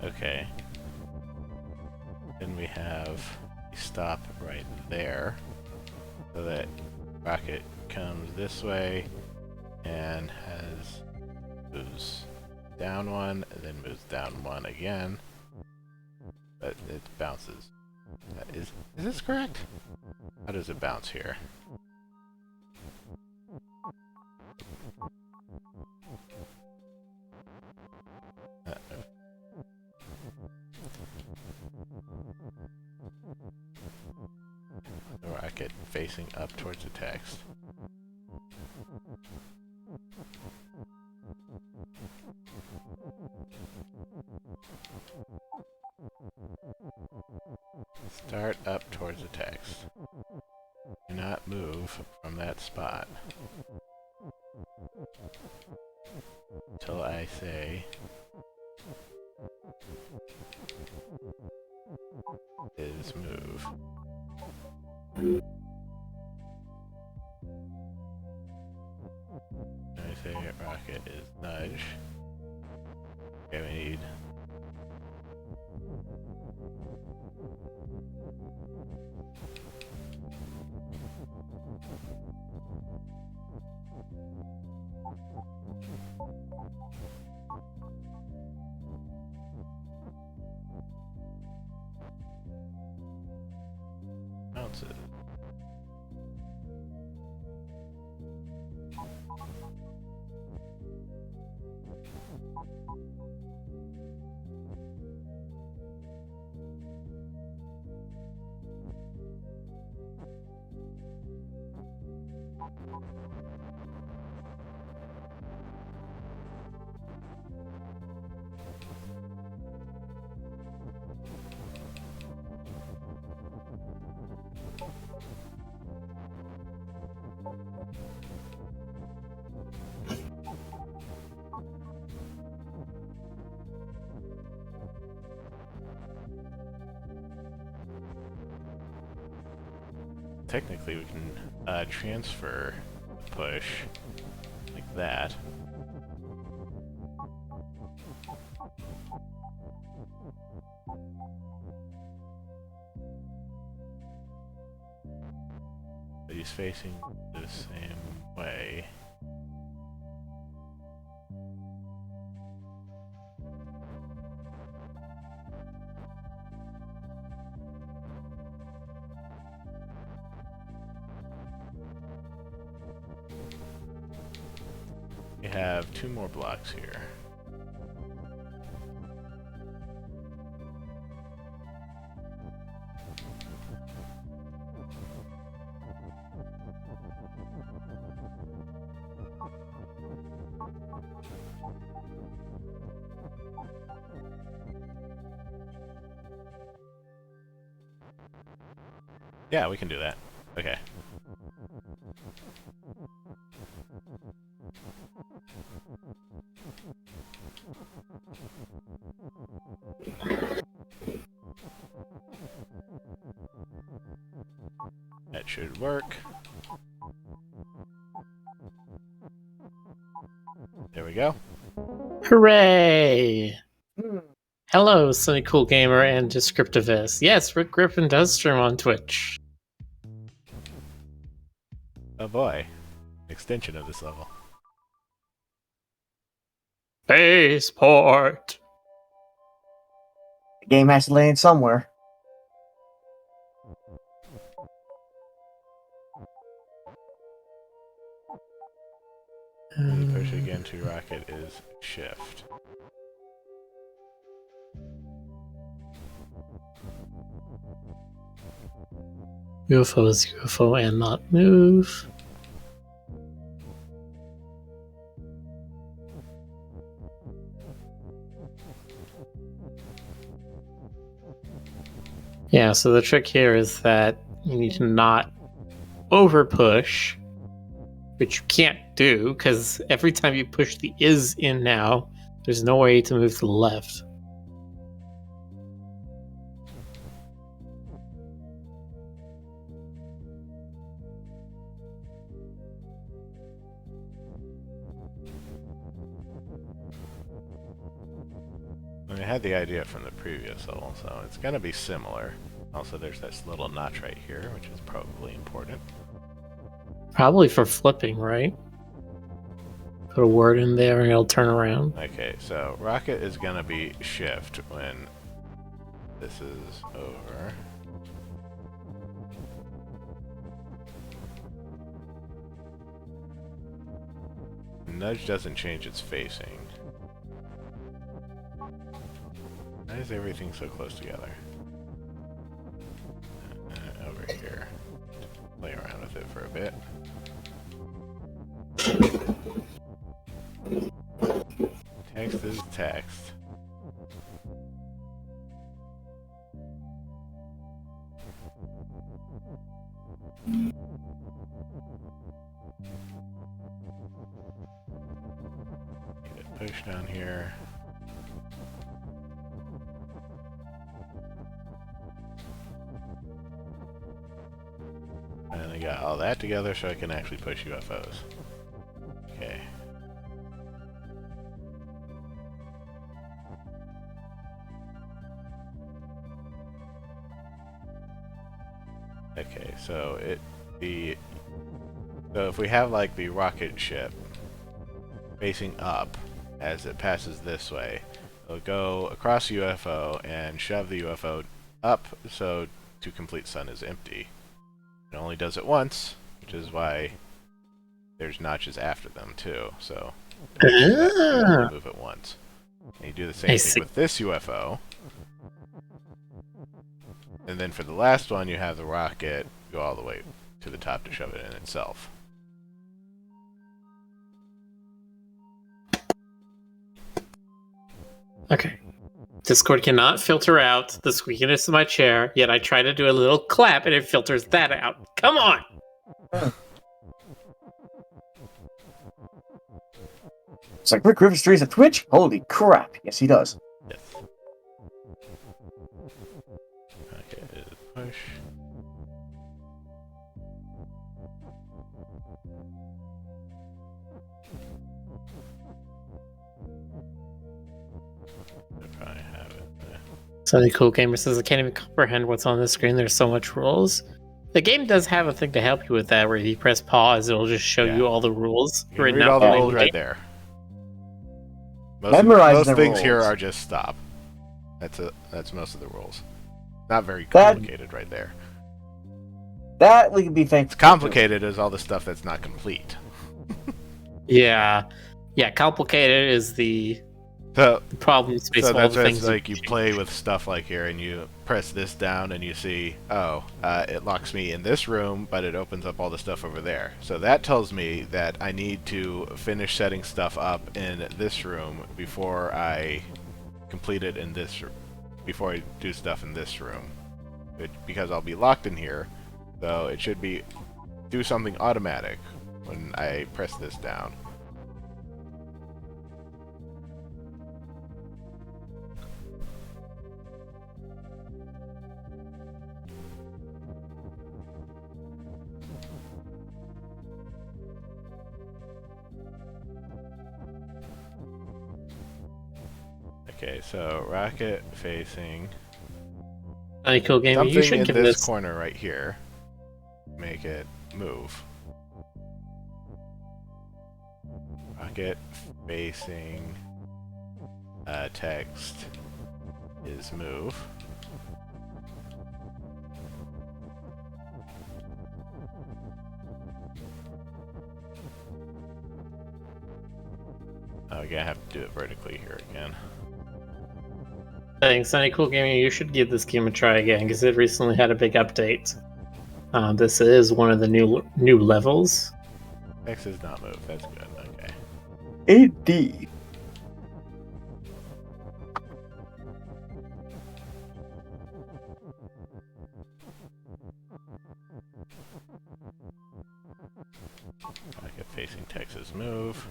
Okay. Then we have a stop right there, so that rocket comes this way and moves down one, and then moves down one again. But it bounces. Is this correct? How does it bounce here? The rocket facing up towards the text. Start up towards the text. Do not move from that spot until I say is move. When I say rocket is nudge. Okay, we need bounces. Technically, we can transfer push like that. But he's facing the same way. We have 2 more blocks here. Yeah, we can do that. Okay. That should work. There we go. Hooray! Hmm. Hello, Sunny Cool Gamer and Descriptivist. Yes, Rick Griffin does stream on Twitch. Oh boy. Extension of this level. Spaceport! The game has to land somewhere. When you push again to rocket is shift. UFO is UFO and not move. Yeah, so the trick here is that you need to not over push, which you can't do because every time you push the is in now, there's no way to move to the left. I had the idea from the previous level, so it's gonna be similar. Also, there's this little notch right here, which is probably important. Probably for flipping, right? Put a word in there and it'll turn around. Okay, so rocket is gonna be shift when this is over. Nudge doesn't change its facing. Why is everything so close together? Over here. Play around with it for a bit. Text is text. Push down here. And I got all that together so I can actually push UFOs. Okay. Okay, so so if we have like the rocket ship facing up as it passes this way, it'll go across the UFO and shove the UFO up so to complete sun is empty. It only does it once, which is why there's notches after them too. So you only move it once. And you do the same thing with this UFO. And then for the last one, you have the rocket go all the way to the top to shove it in itself. Okay. Discord cannot filter out the squeakiness of my chair, yet I try to do a little clap and it filters that out. Come on! It's like Rick Griffin streams at Twitch? Holy crap. Yes, he does. Yes. Okay, push. Probably have it. Sunny Cool Gamer says, I can't even comprehend what's on the screen. There's so much rules. The game does have a thing to help you with that, where if you press pause, it'll just show you all the rules. You can read all the rules right there. Memorize the most things rules. here are just stop. That's most of the rules. Not very complicated right there. That we can be thankful. It's complicated is all the stuff that's not complete. Yeah, complicated is the problem space so of all that's the things. like you play with stuff like here, and you press this down, and you see, it locks me in this room, but it opens up all the stuff over there. So that tells me that I need to finish setting stuff up in this room before I complete it in this, before I do stuff in this room, because I'll be locked in here. So it should do something automatic when I press this down. Okay, so rocket facing Sunny Cool Gamer, you something should in give this this corner right here. Make it move. Rocket facing text is move. Oh, we're gonna have to do it vertically here again. I think Sunny Cool Gamer, you should give this game a try again because it recently had a big update. This is one of the new levels. X is not move. That's good. Okay. Indeed. Rocket facing text is move.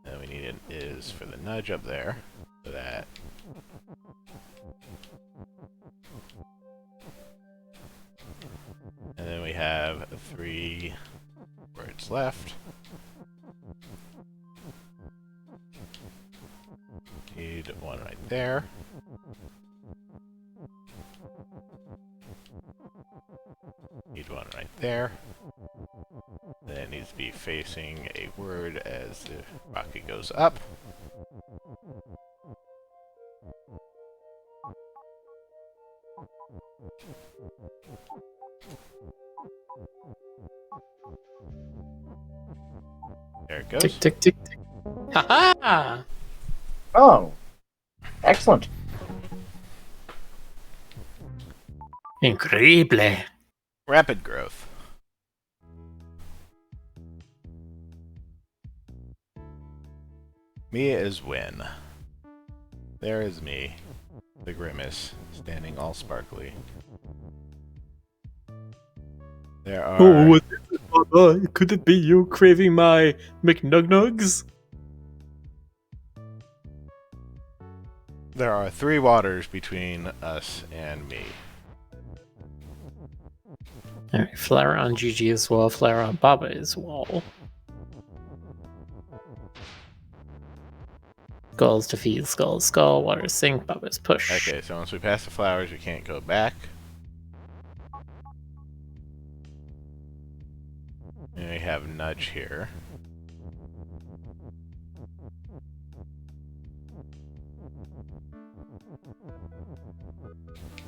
Then we need an is for the nudge up there. For that. And then we have 3 words left. Need one right there. Need one right there. Then it needs to be facing a word as the rocket goes up. There it goes. Tick, tick, tick, tick. Ha-ha! Oh. Excellent. Increíble. Rapid growth. Mia is win. There is me, the grimace, standing all sparkly. There Oh, are what is it, Baba? Could it be you craving my McNugnugs? there are 3 waters between us and me. Alright, flare on GG as well, flare on Baba as well. Skulls defeat, skull, skull, water sink, Baba's push. Okay, so once we pass the flowers, we can't go back. And we have nudge here.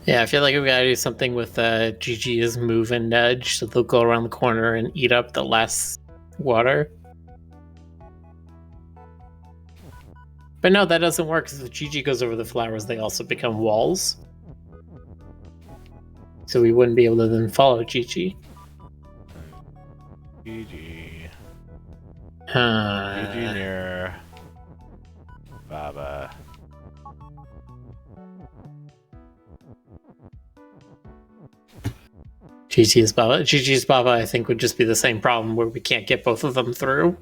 Yeah, I feel like we gotta do something with GG's move and nudge, so they'll go around the corner and eat up the last water. But no, that doesn't work, because if GG goes over the flowers, they also become walls. So we wouldn't be able to then follow GG. GG. Huh. GG near Baba. GG's Baba. GG's Baba, I think, would just be the same problem where we can't get both of them through.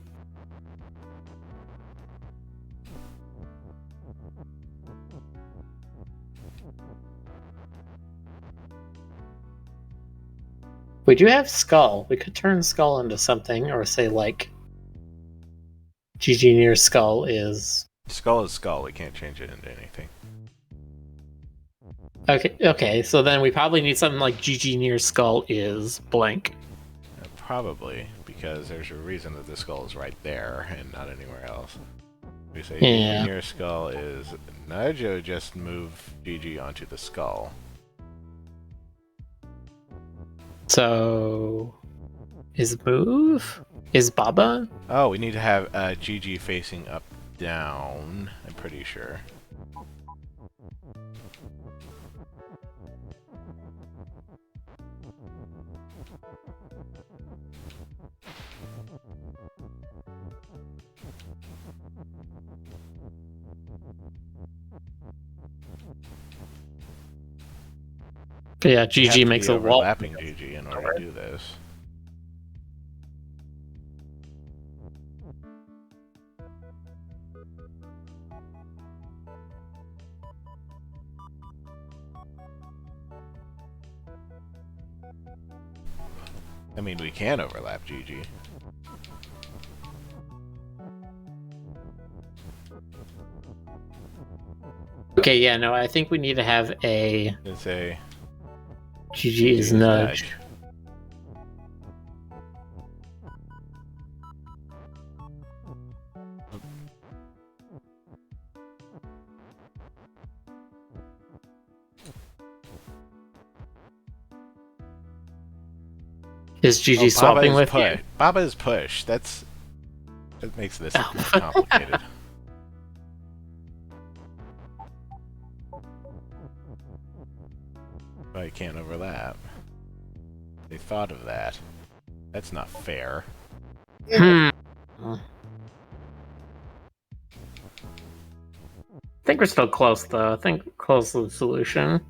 We do have Skull. We could turn Skull into something, or say, like, GG near Skull is... Skull is skull, we can't change it into anything. Okay, so then we probably need something like GG near Skull is blank. Probably, because there's a reason that the skull is right there and not anywhere else. We say Yeah. GG near skull is nudge, or just move GG onto the skull. So... is move? Is Baba? Oh, we need to have GG facing up down, I'm pretty sure. Yeah, We have GG to makes be a wall. overlapping GG in order to do this. I mean, we can overlap GG. Okay, yeah, no, I think we need to have a Let's say GG is nudge. Is GG Baba swapping is with push. you? Baba is push. That makes this Oh. more complicated. But you can't overlap. They thought of that. That's not fair. Hmm. I think we're still close, though. I think we're close to the solution.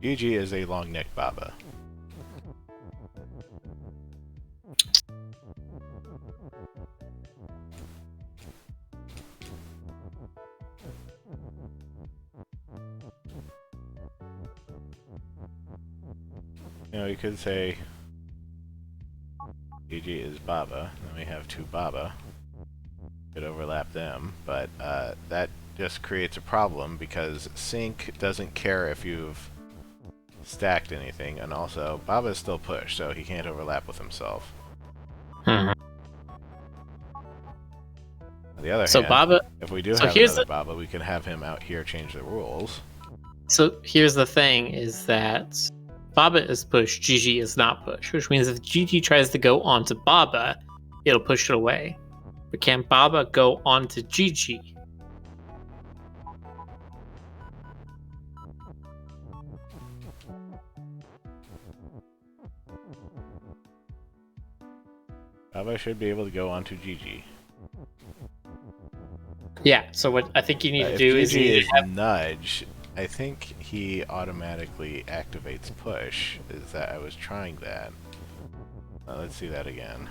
GG is a long-necked Baba. You know, you could say GG is Baba, then we have 2 Baba. Could overlap them, but that just creates a problem because Sync doesn't care if you've stacked anything, and also Baba is still pushed, so he can't overlap with himself. Hmm. On the other So hand, Baba. if we do so have here's another Baba, we can have him out here change the rules. So here's the thing: is that Baba is pushed, GG is not pushed, which means if GG tries to go onto Baba, it'll push it away. But can Baba go onto GG? Baba should be able to go onto Gigi. Yeah, so what I think you need to If do is Gigi you is have, nudge, I think he automatically activates push. Is that I was trying that. Let's see that again.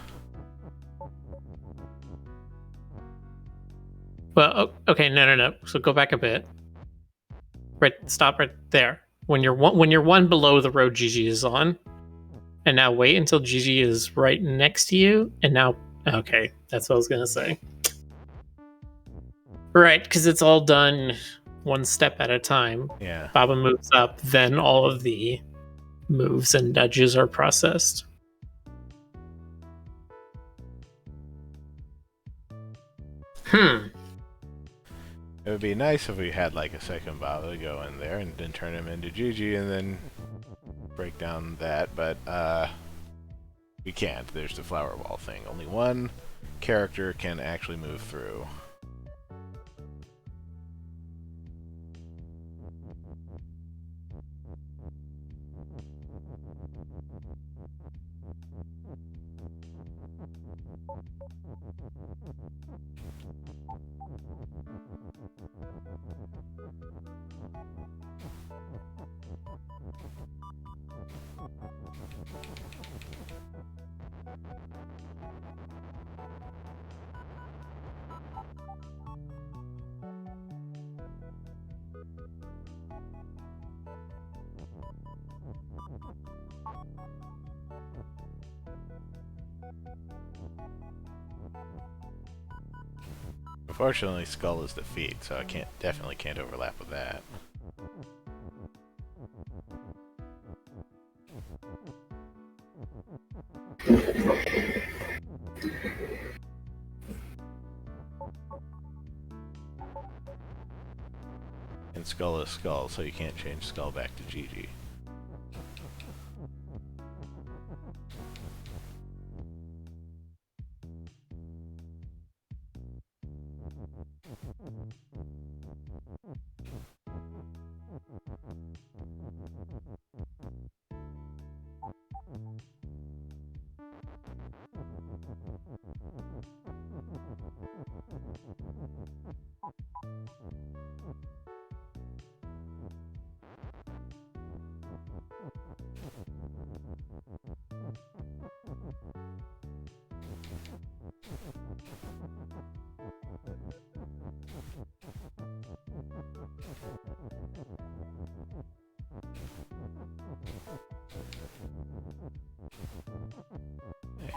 well, okay, no. So go back a bit. Right, stop right there. When you're one below the road Gigi is on, and now wait until Gigi is right next to you, and now okay, that's what I was gonna say. Right, because it's all done one step at a time. Yeah. Baba moves up, then all of the moves and nudges are processed. It would be nice if we had like a second Baba to go in there and then turn him into Gigi and then break down that, but we can't. There's the flower wall thing. Only one character can actually move through. Unfortunately, Skull is the feet, so I definitely can't overlap with that. And Skull is Skull, so you can't change Skull back to Gigi.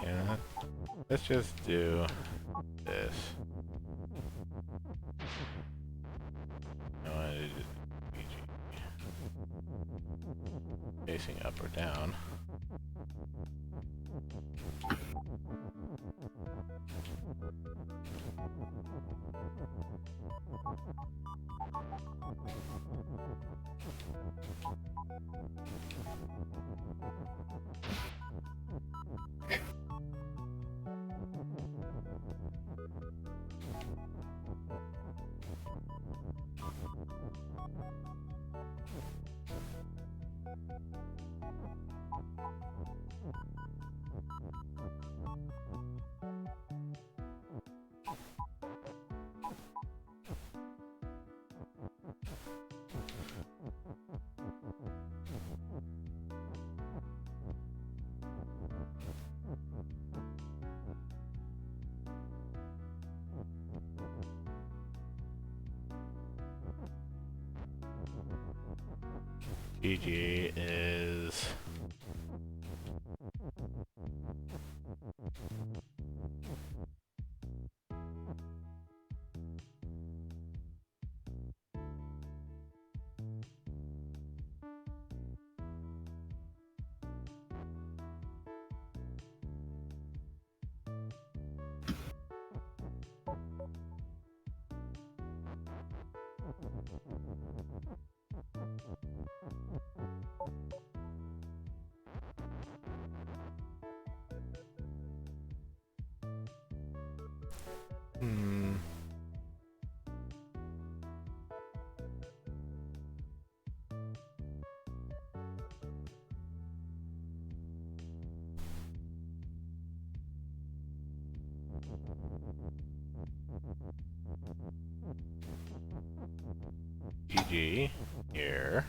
And let's just do this. I want to do Gigi facing up or down. Gigi is GG here.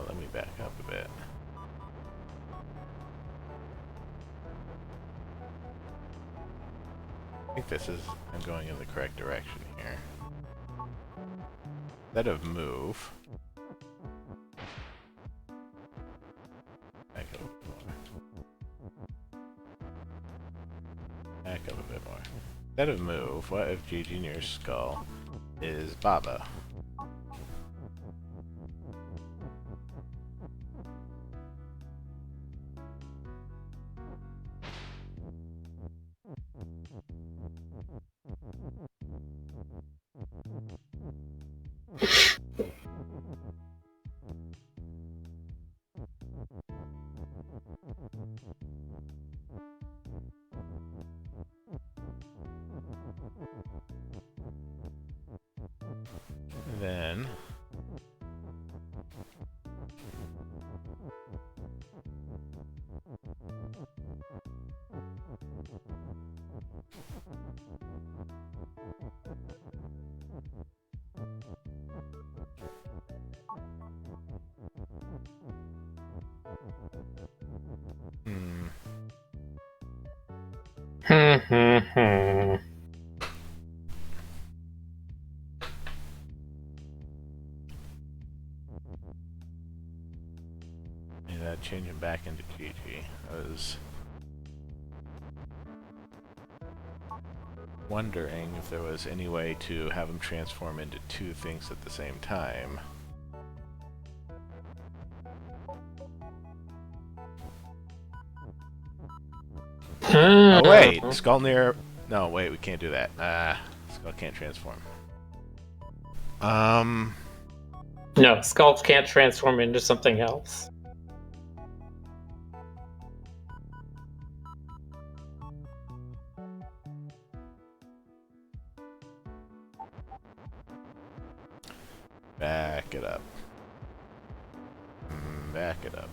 Let me back up a bit. I think I'm going in the correct direction here. Instead of move, back up a bit more. Back up a bit more. Instead of move, what if G Junior's skull is Baba? Then change him back into GG. I was wondering if there was any way to have him transform into two things at the same time. Oh wait, Skull near... No, wait, we can't do that. Skull can't transform. No, Skull can't transform into something else. Back it up. Back it up.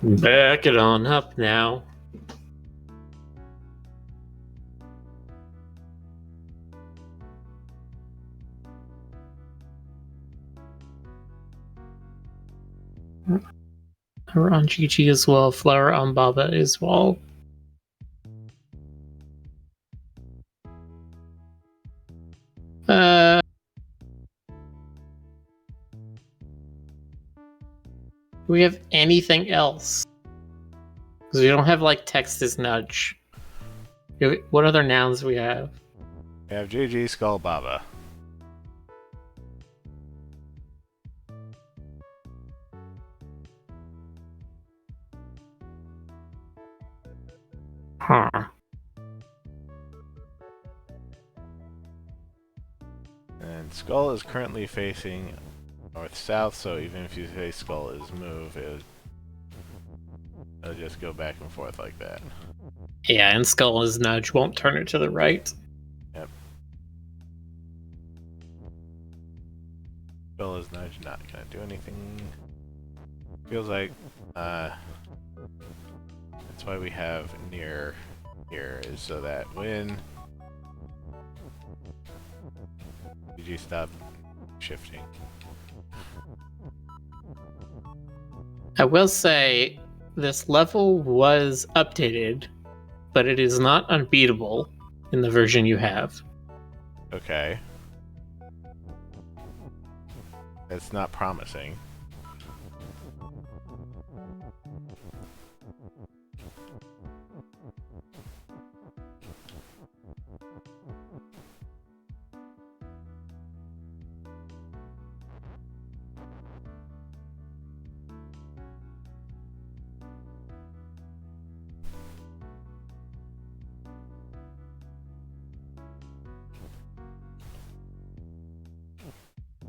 Back it on up now. Flower on GG as well. Flower on Baba as well. Do we have anything else? Because we don't have like text as nudge. What other nouns do we have? We have GG Skull Baba. Huh. And Skull is currently facing north-south, so even if you say Skull is move, it'll just go back and forth like that. Yeah, and Skull is nudge won't turn it to the right. Yep. Skull is nudge, not gonna do anything. Feels like, that's why we have near here, is so that when you stop shifting. I will say this level was updated, but it is not unbeatable in the version you have. Okay. It's not promising.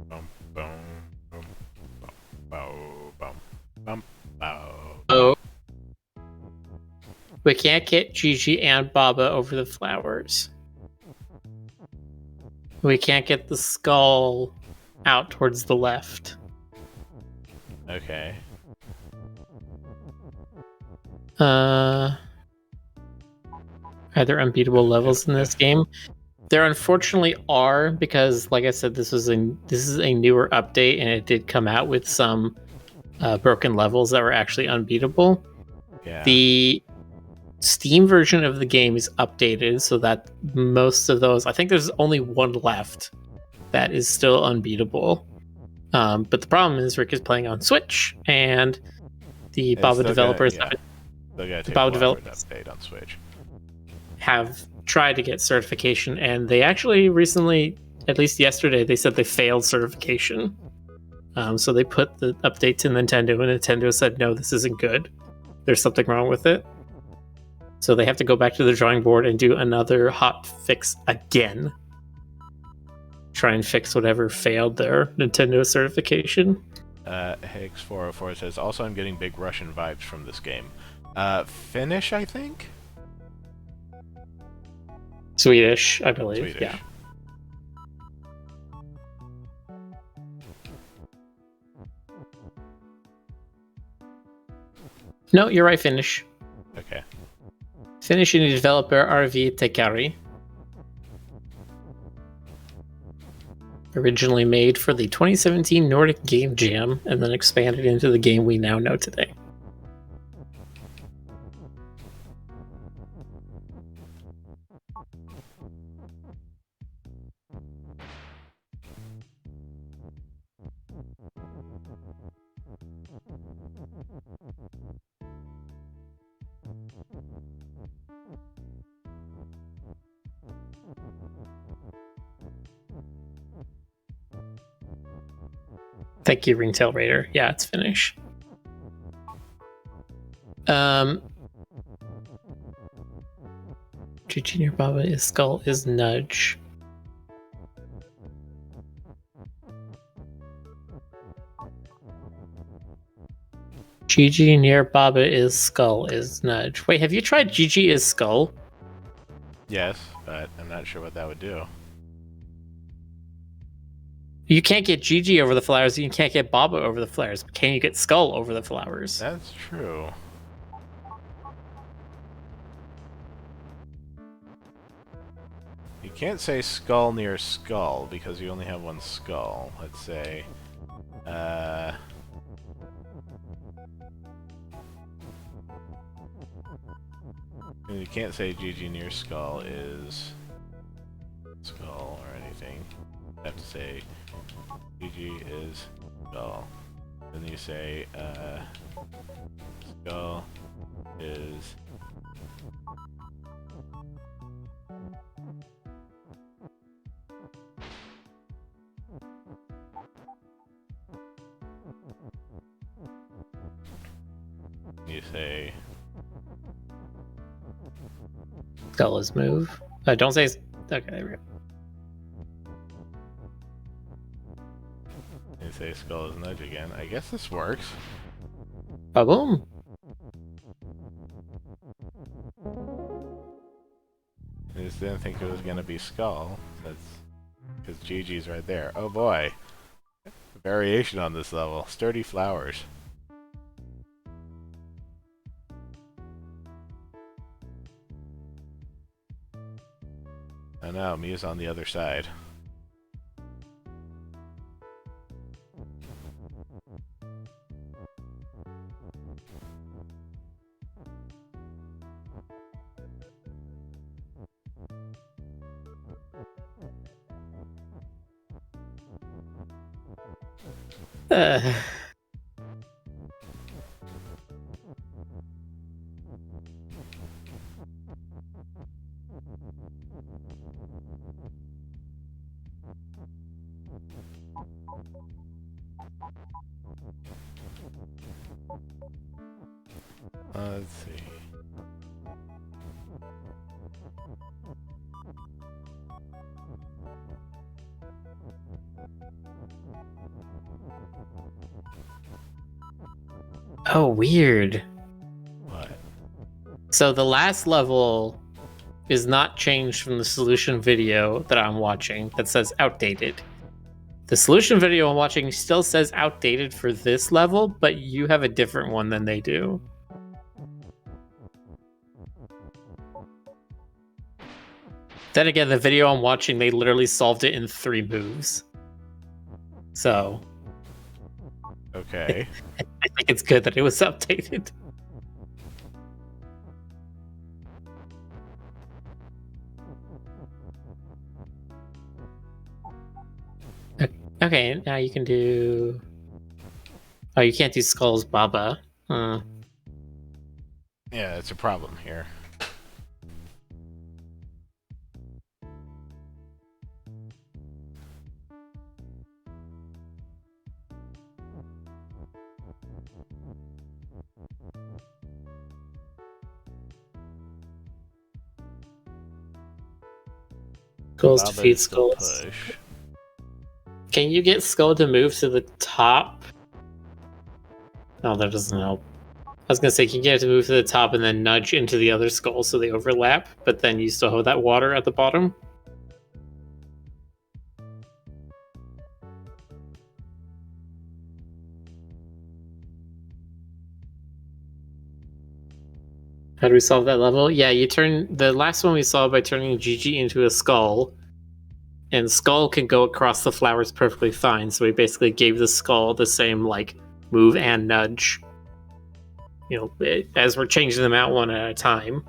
Bum, bum, bum, bum, bum, bum, bum, We can't get Gigi and Baba over the flowers. We can't get the skull out towards the left. Okay. Are there unbeatable levels in this game? There unfortunately are, because like I said, this is a newer update, and it did come out with some broken levels that were actually unbeatable. Yeah. The Steam version of the game is updated so that most of those, I think there's only one left that is still unbeatable. But the problem is Rick is playing on Switch, and the Baba developers update on Switch. Have tried to get certification, and they actually recently, at least yesterday, they said they failed certification. So they put the update to Nintendo, and Nintendo said, no, this isn't good. There's something wrong with it. So they have to go back to the drawing board and do another hot fix again. Try and fix whatever failed their Nintendo certification. Higgs404 says, also I'm getting big Russian vibes from this game. Finnish, I think? Swedish, I believe. Swedish. Yeah. No, you're right, Finnish. Okay. Finnish indie developer RV Tekari. Originally made for the 2017 Nordic Game Jam, and then expanded into the game we now know today. Thank you, Ringtail Raider. Yeah, it's Finnish. Gigi near Baba is skull is nudge. Gigi near Baba is skull is nudge. Wait, have you tried Gigi is skull? Yes, but I'm not sure what that would do. You can't get Gigi over the flowers, you can't get Baba over the flowers, but can you get Skull over the flowers? That's true. You can't say skull near skull, because you only have one skull. Let's say... You can't say Gigi near skull is... skull or anything. You have to say... Gigi is skull. Then you say, skull is... You say... Skull is move. Don't say... Okay, there we go. You say skull is nudge again. I guess this works. Ba-boom! I just didn't think it was gonna be skull. That's because Gigi's right there. Oh boy. Variation on this level. Sturdy flowers. Oh no, Mia's on the other side. Let's see. Oh, weird. What? So the last level is not changed from the solution video that I'm watching that says outdated. The solution video I'm watching still says outdated for this level, but you have a different one than they do. Then again, the video I'm watching, they literally solved it in 3 moves. So... Okay. I think it's good that it was updated. Okay, now you can do... Oh, you can't do Skull's Baba. Yeah, it's a problem here. Skull's Baba's defeat the Skulls. push. Can you get Skull to move to the top? No, that doesn't help. I was gonna say, can you get it to move to the top and then nudge into the other skull so they overlap, but then you still have that water at the bottom? How do we solve that level? Yeah, you turn the last one we saw by turning Gigi into a skull, and skull can go across the flowers perfectly fine. So we basically gave the skull the same like move and nudge. You know, as we're changing them out one at a time,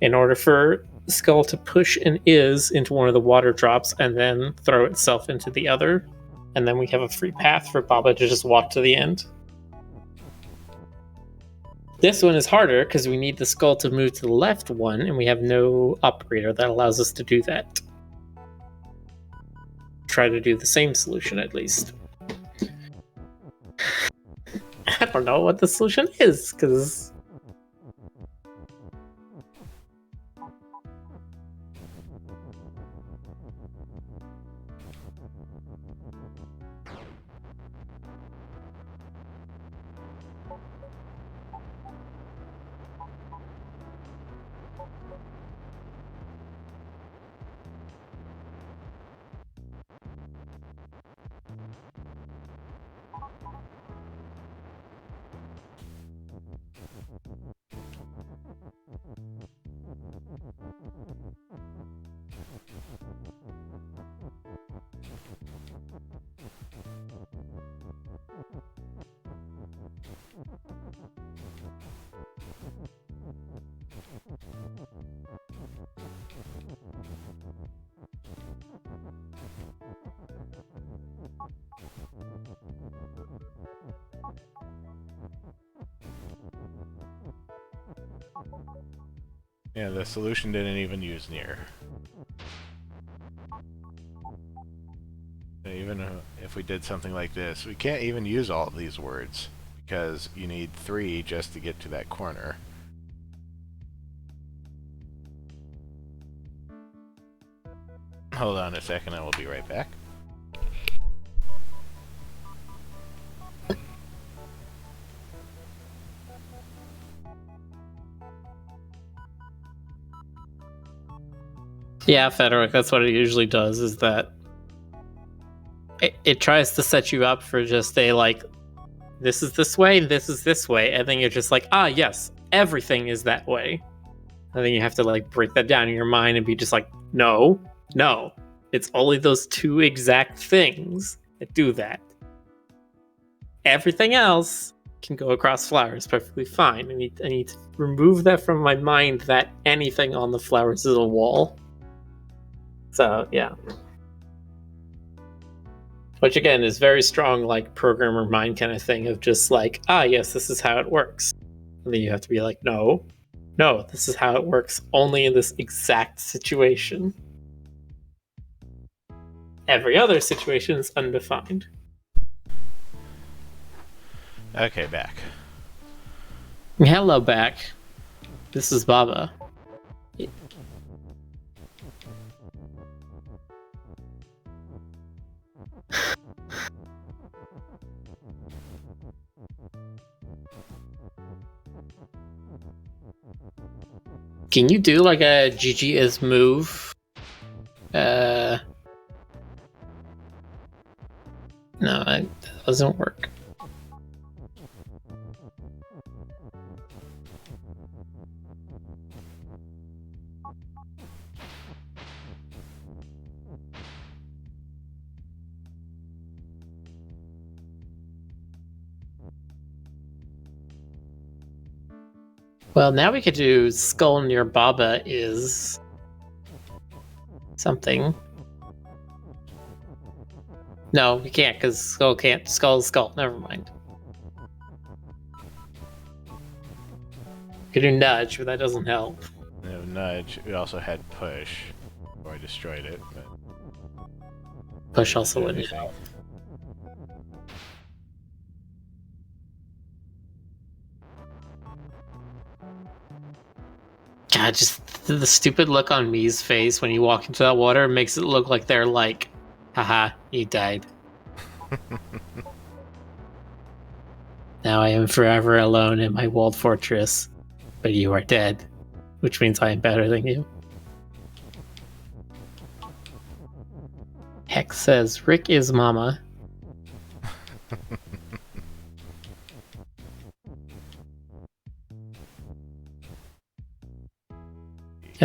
in order for skull to push an Is into one of the water drops and then throw itself into the other, and then we have a free path for Baba to just walk to the end. This one is harder because we need the skull to move to the left one, and we have no operator that allows us to do that. Try to do the same solution at least. I don't know what the solution is, because... Yeah, the solution didn't even use near. Even if we did something like this, we can't even use all of these words, because you need 3 just to get to that corner. Hold on a second, I will be right back. Yeah, Federic, that's what it usually does, is that it tries to set you up for just a, like, this is this way, this is this way, and then you're just like, ah, yes, everything is that way. And then you have to, like, break that down in your mind and be just like, no, it's only those 2 exact things that do that. Everything else can go across flowers perfectly fine. I need to remove that from my mind that anything on the flowers is a wall. So, yeah. Which, again, is very strong, like, programmer mind kind of thing of just like, ah, yes, this is how it works. And then you have to be like, no, this is how it works only in this exact situation. Every other situation is undefined. Okay, back. Hello, back. This is Baba. Can you do like a GG is move? No, that doesn't work. Well, now we could do Skull near Baba is something. No, we can't because Skull can't. Skull is Skull. Never mind. We could do Nudge, but that doesn't help. No, Nudge. We also had Push, before I destroyed it. But Push also wouldn't help. God, just the stupid look on Mii's face when you walk into that water makes it look like they're like, haha, you died. Now I am forever alone in my walled fortress, but you are dead, which means I am better than you. Hex says, Rick is mama.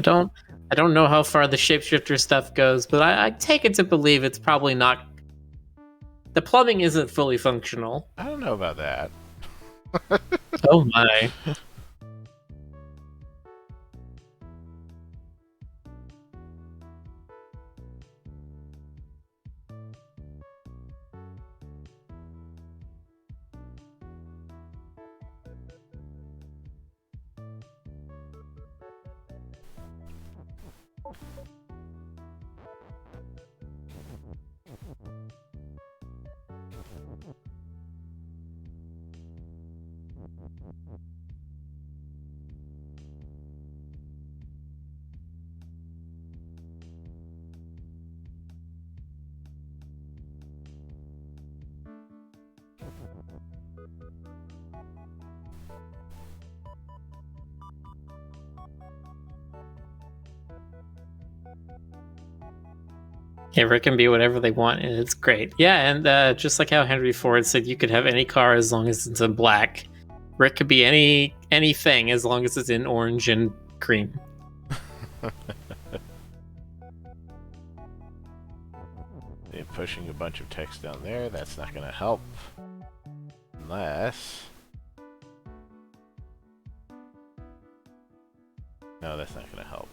I don't know how far the shapeshifter stuff goes, but I take it to believe it's probably not. The plumbing isn't fully functional. I don't know about that. Oh my. Yeah, Rick can be whatever they want, and it's great. Yeah, and just like how Henry Ford said, you could have any car as long as it's in black. Rick could be anything as long as it's in orange and cream. They're pushing a bunch of text down there. That's not going to help. Unless... No, that's not going to help.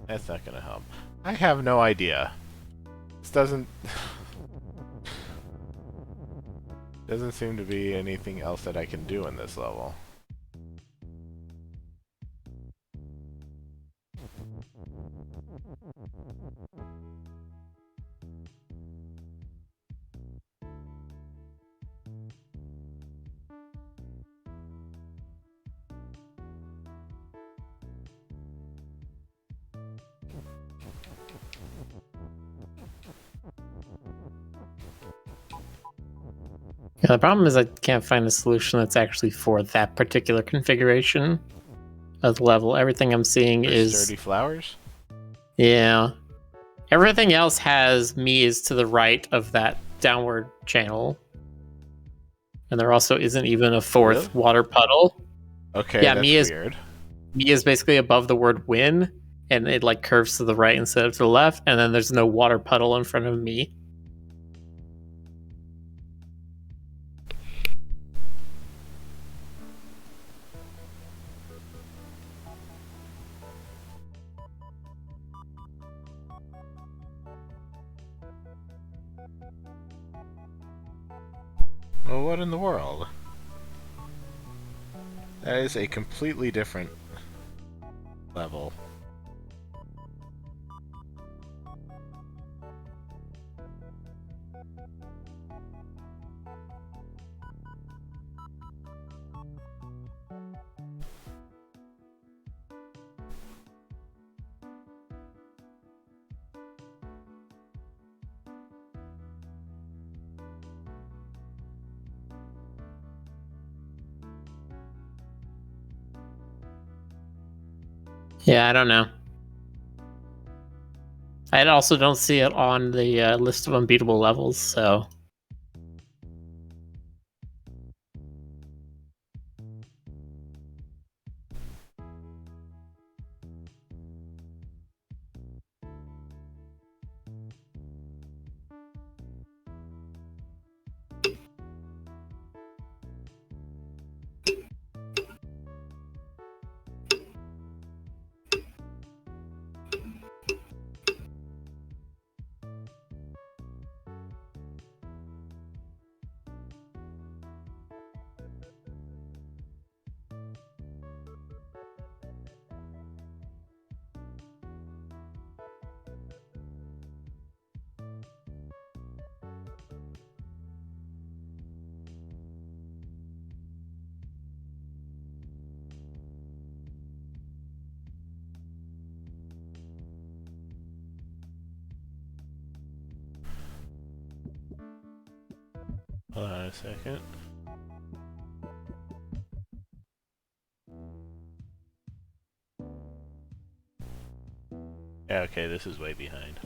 That's not gonna help. I have no idea. This doesn't seem to be anything else that I can do in this level. Yeah, the problem is I can't find a solution that's actually for that particular configuration of the level. Everything I'm seeing is Sturdy flowers? Yeah. Everything else has Mii's to the right of that downward channel. And there also isn't even a fourth Really? water puddle. Okay, Yeah, that's weird. Mii is basically above the word win, and it like curves to the right instead of to the left, and then there's no water puddle in front of Mii. Well, what in the world? That is a completely different level. Yeah, I don't know. I also don't see it on the list of unbeatable levels, so... Hold on a second. Yeah, okay, this is way behind.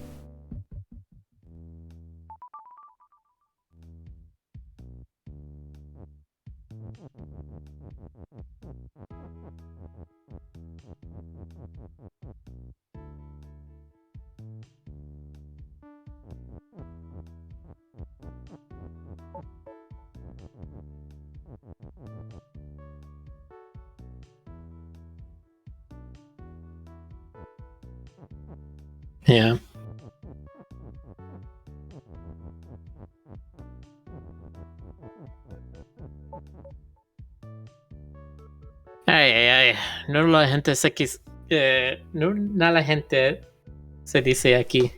Yeah. Ay, ay, ay. No la gente se quis... no, no la gente se dice aquí.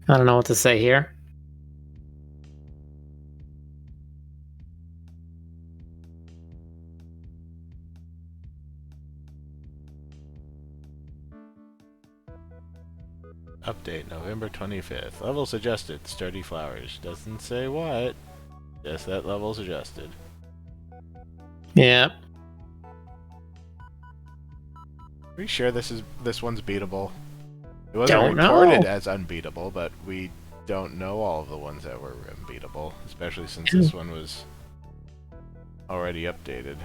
I don't know what to say here. Update November 25th. Levels adjusted. Sturdy flowers. Doesn't say what. Just that levels adjusted. Yeah. Are you sure this one's beatable? It wasn't Don't reported know. as unbeatable, but we don't know all of the ones that were unbeatable, especially since this one was already updated.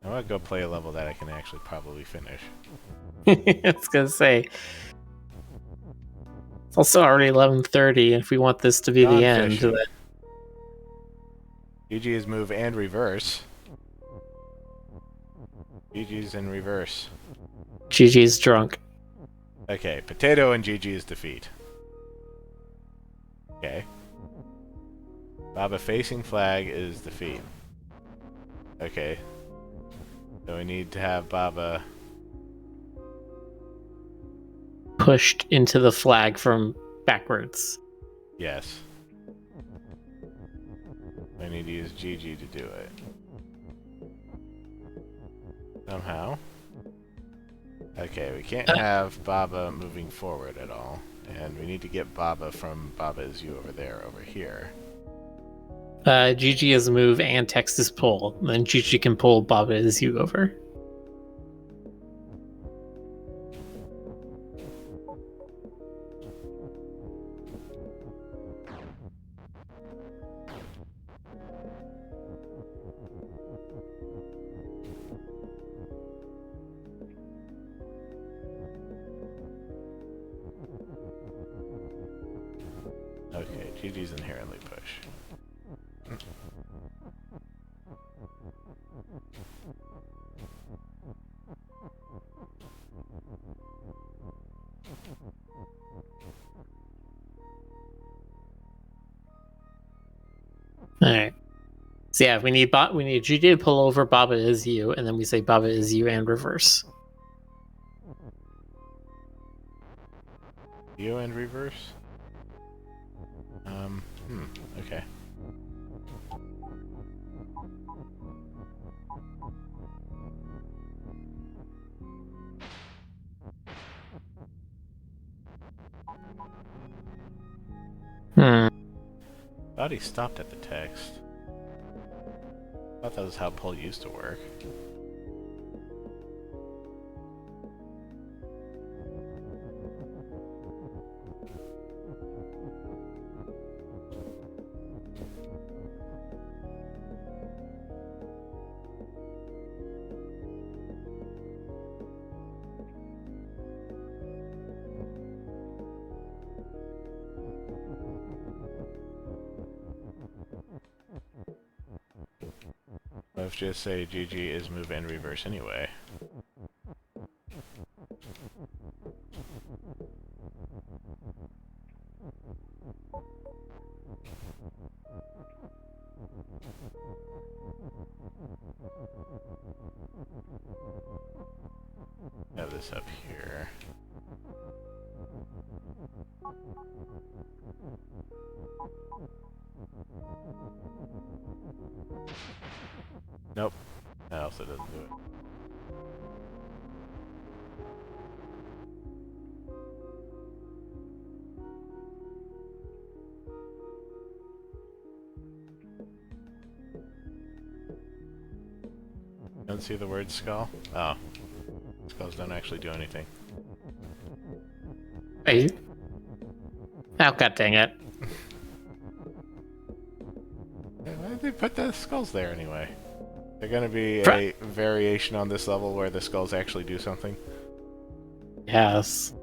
I want to go play a level that I can actually probably finish. I was gonna say. It's also already 11:30, and if we want this to be the end, Non-fishing. then... GG's move and reverse. GG's in reverse. GG's drunk. Okay, potato and GG's defeat. Okay. Baba facing flag is defeat. Okay. So we need to have Baba Pushed into the flag from backwards. Yes. I need to use GG to do it. Somehow. Okay, we can't have Baba moving forward at all. And we need to get Baba from Baba is you over there, over here. GG is move and text is pull. Then GG can pull Baba is you over. Okay, GG's inherently push. Alright. So yeah, we need GG to pull over Baba is you, and then we say Baba is you and reverse. You and reverse? Okay. Thought he stopped at the text. Thought that was how pull used to work. Let's just say GG is move and reverse anyway. Have this up here. Nope. That also doesn't do it. Don't see the word skull? Oh. Skulls don't actually do anything. Wait. Oh, god dang it. Why did they put the skulls there anyway? They're gonna be a variation on this level where the skulls actually do something? Yes.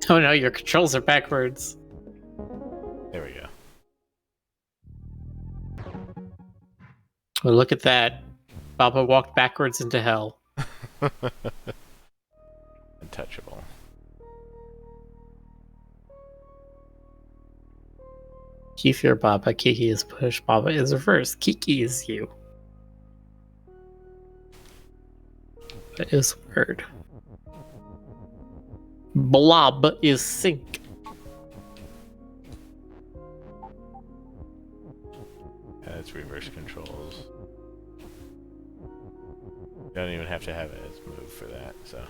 Oh no, your controls are backwards. There we go. Well, look at that. Baba walked backwards into hell. Untouchable. Kefir Baba, Kiki is push, Baba is reverse, Kiki is you. That is word. Blob is sink. It's reverse controls. You don't even have to have it as move for that, so.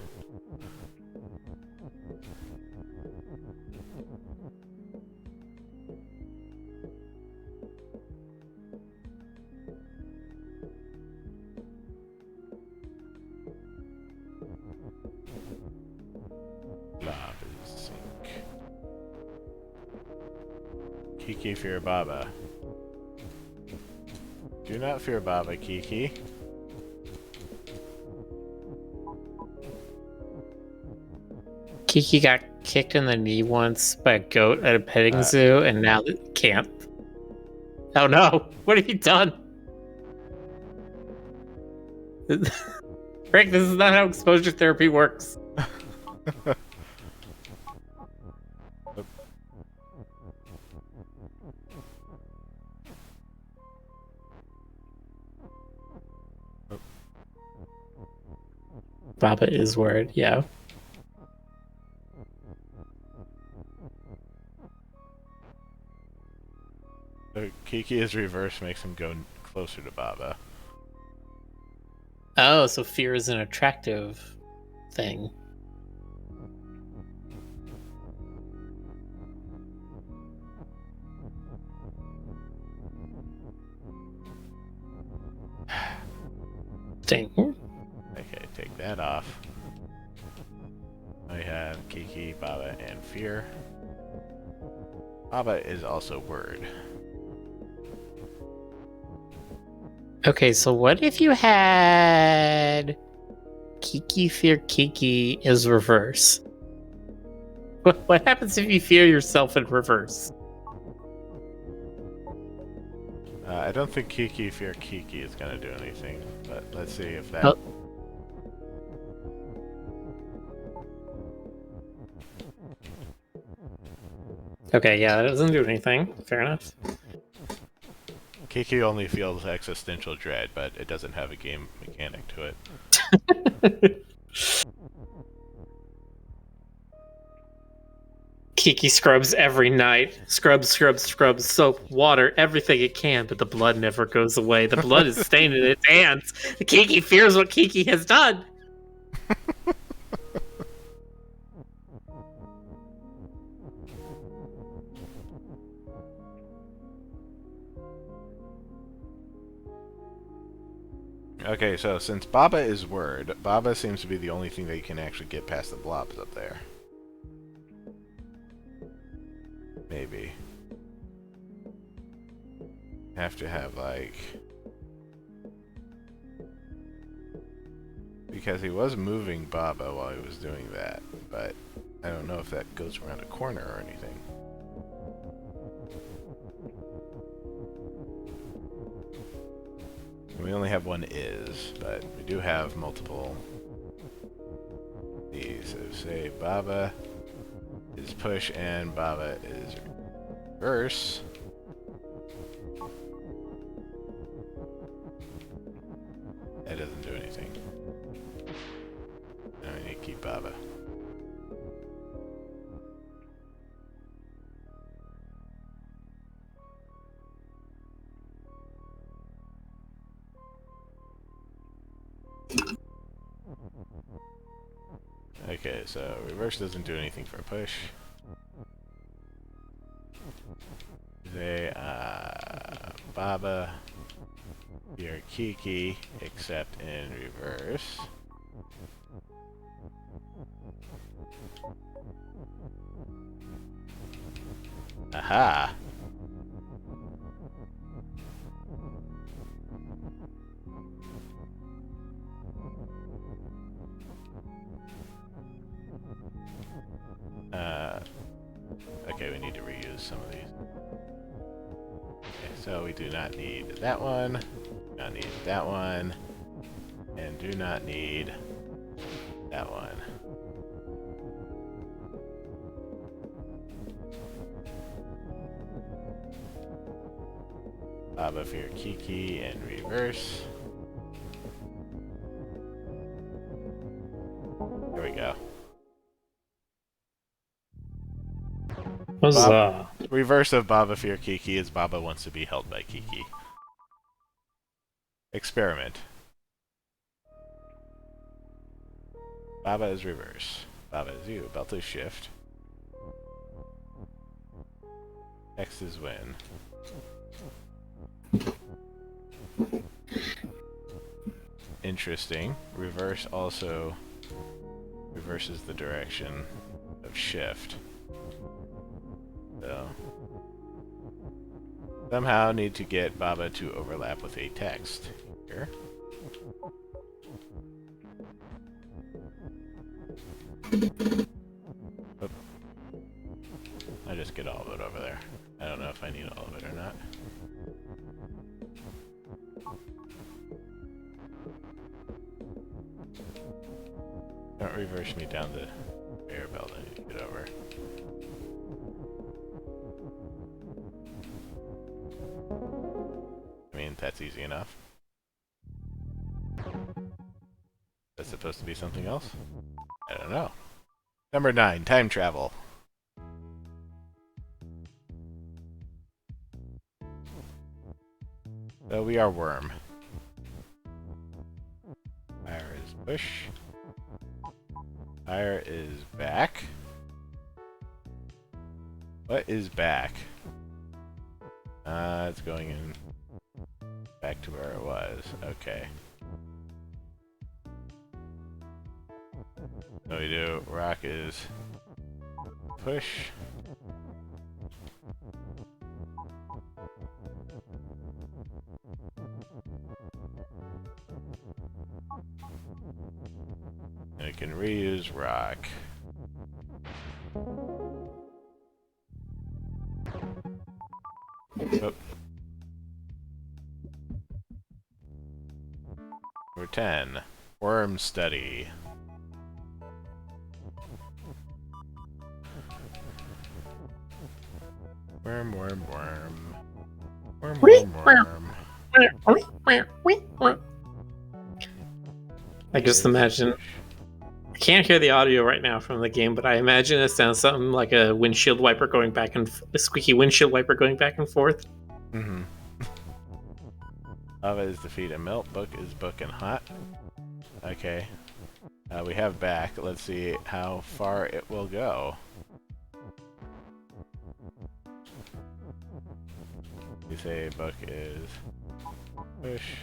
Blob is sink. Kiki fear Baba. Do not fear Baba, Kiki. Kiki got kicked in the knee once by a goat at a petting zoo, and now it can't. Oh no! What have you done? Rick, this is not how exposure therapy works. Baba is word, yeah. So Kiki is reverse makes him go closer to Baba. Oh, so fear is an attractive thing. Dang. Okay, take that off. We have Kiki, Baba, and fear. Baba is also word. Okay, so what if you had Kiki fear Kiki is reverse? What happens if you fear yourself in reverse? I don't think Kiki fear Kiki is going to do anything, but let's see if that... Oh. Okay, yeah, that doesn't do anything. Fair enough. Kiki only feels existential dread, but it doesn't have a game mechanic to it. Kiki scrubs every night. Scrubs, soap, water, everything it can, but the blood never goes away. The blood is stained in its hands. Kiki fears what Kiki has done. Okay, so since Baba is word, Baba seems to be the only thing that you can actually get past the blobs up there. Maybe. Have to have, like... Because he was moving Baba while he was doing that, but I don't know if that goes around a corner or anything. We only have one is, but we do have multiple these. So say Baba is push and Baba is reverse. That doesn't do anything. Now we need to keep Baba. Okay, so reverse doesn't do anything for a push. They, Baba, your Kiki, except in reverse. Aha! Okay, we need to reuse some of these. Okay, so we do not need that one, do not need that one, and do not need that one. Baba for your Kiki and reverse. There we go. Huzzah. Reverse of Baba for your Kiki is Baba wants to be held by Kiki. Experiment. Baba is reverse. Baba is you. Belt is shift. X is win. Interesting. Reverse also reverses the direction of shift. So somehow need to get Baba to overlap with a text here. Oop. I just get all of it over there. I don't know if I need all of it or not. Don't reverse me down the air belt. I need to get over. I mean, that's easy enough. That's supposed to be something else? I don't know. Number 9, time travel. So we are worm. Fire is push. Fire is back. What is back? It's going in back to where it was. Okay. So we do rock is push. And we can reuse rock. Oh. Number 10. Worm study. Worm, worm, worm. Worm, worm, worm. I just imagine I can't hear the audio right now from the game, but I imagine it sounds something like a windshield wiper going back and a squeaky windshield wiper going back and forth. Mm-hmm. Lava is defeated. Melt book is booking hot. Okay. We have back. Let's see how far it will go. You say book is push.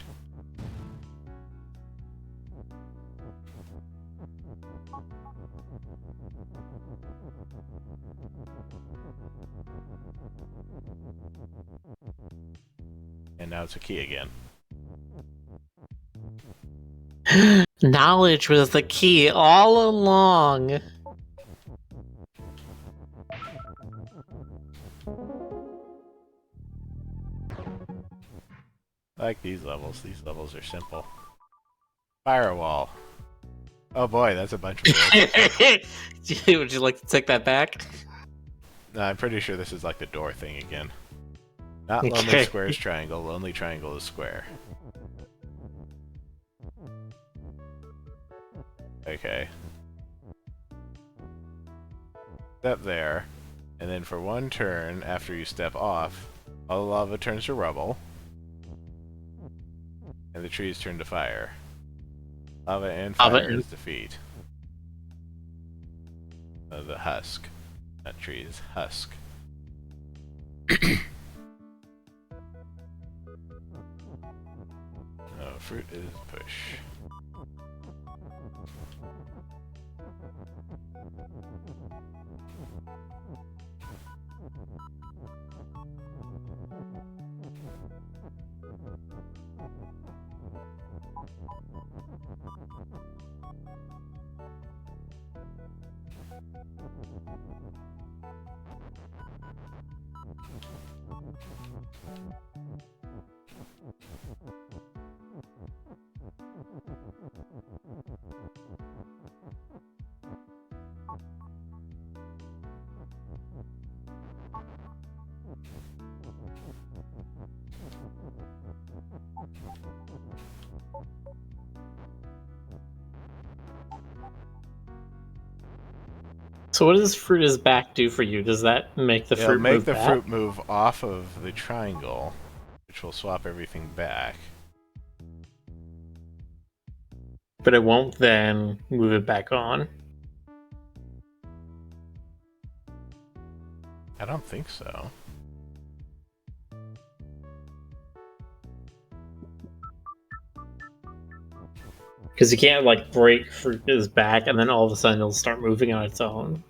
And now it's a key again. Knowledge was the key all along. I like these levels. These levels are simple. Firewall. Oh boy, that's a bunch of rules. Would you like to take that back? No, I'm pretty sure this is like the door thing again. Not lonely Okay. square is triangle, lonely triangle is square. Okay. Step there, and then for one turn after you step off, all the lava turns to rubble, and the trees turn to fire. Lava and fire is defeat. The husk. Not trees, husk. Fruit is push. So what does fruit is back do for you? Does that make the It'll fruit make move the back? fruit move off of the triangle, which will swap everything back. But it won't then move it back on. I don't think so. Because you can't like break fruit is back and then all of a sudden it'll start moving on its own.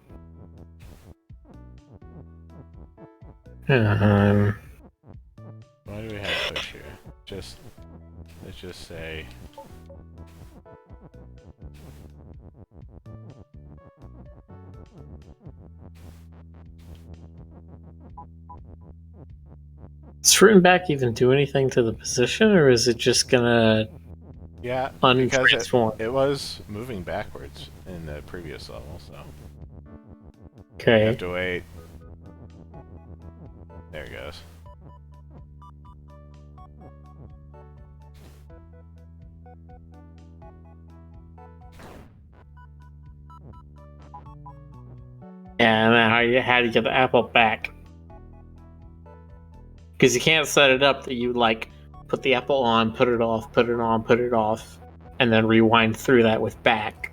Why do we have push here? Let's just say Does fruit and back even do anything to the position, or is it just gonna yeah, because untransform? it was moving backwards in the previous level, so you Okay. have to wait. There it goes. Yeah, and then how do you get the apple back? Because you can't set it up that you like put the apple on, put it off, put it on, put it off, and then rewind through that with back.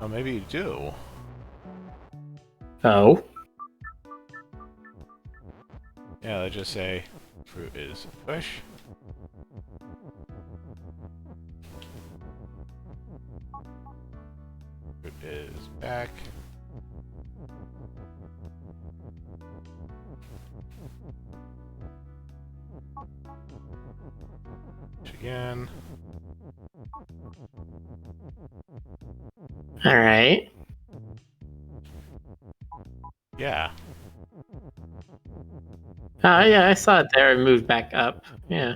Oh, maybe you do. Oh. Yeah, let's just say fruit is push. Fruit is back. Push again. Alright. Yeah. Oh, yeah, I saw it there and moved back up. Yeah.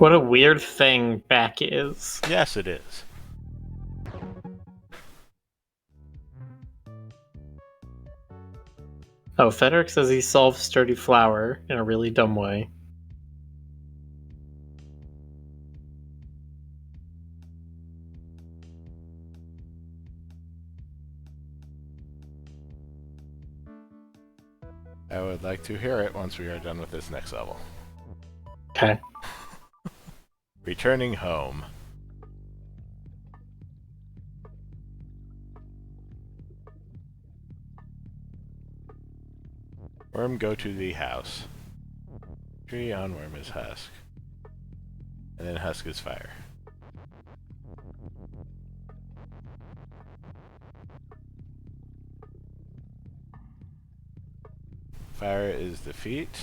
What a weird thing back is. Yes, it is. Oh, Federic says he solved Sturdy Flower in a really dumb way. I would like to hear it once we are done with this next level. Okay. Returning home. Worm go to the house. Tree on worm is husk. And then husk is fire. Fire is defeat.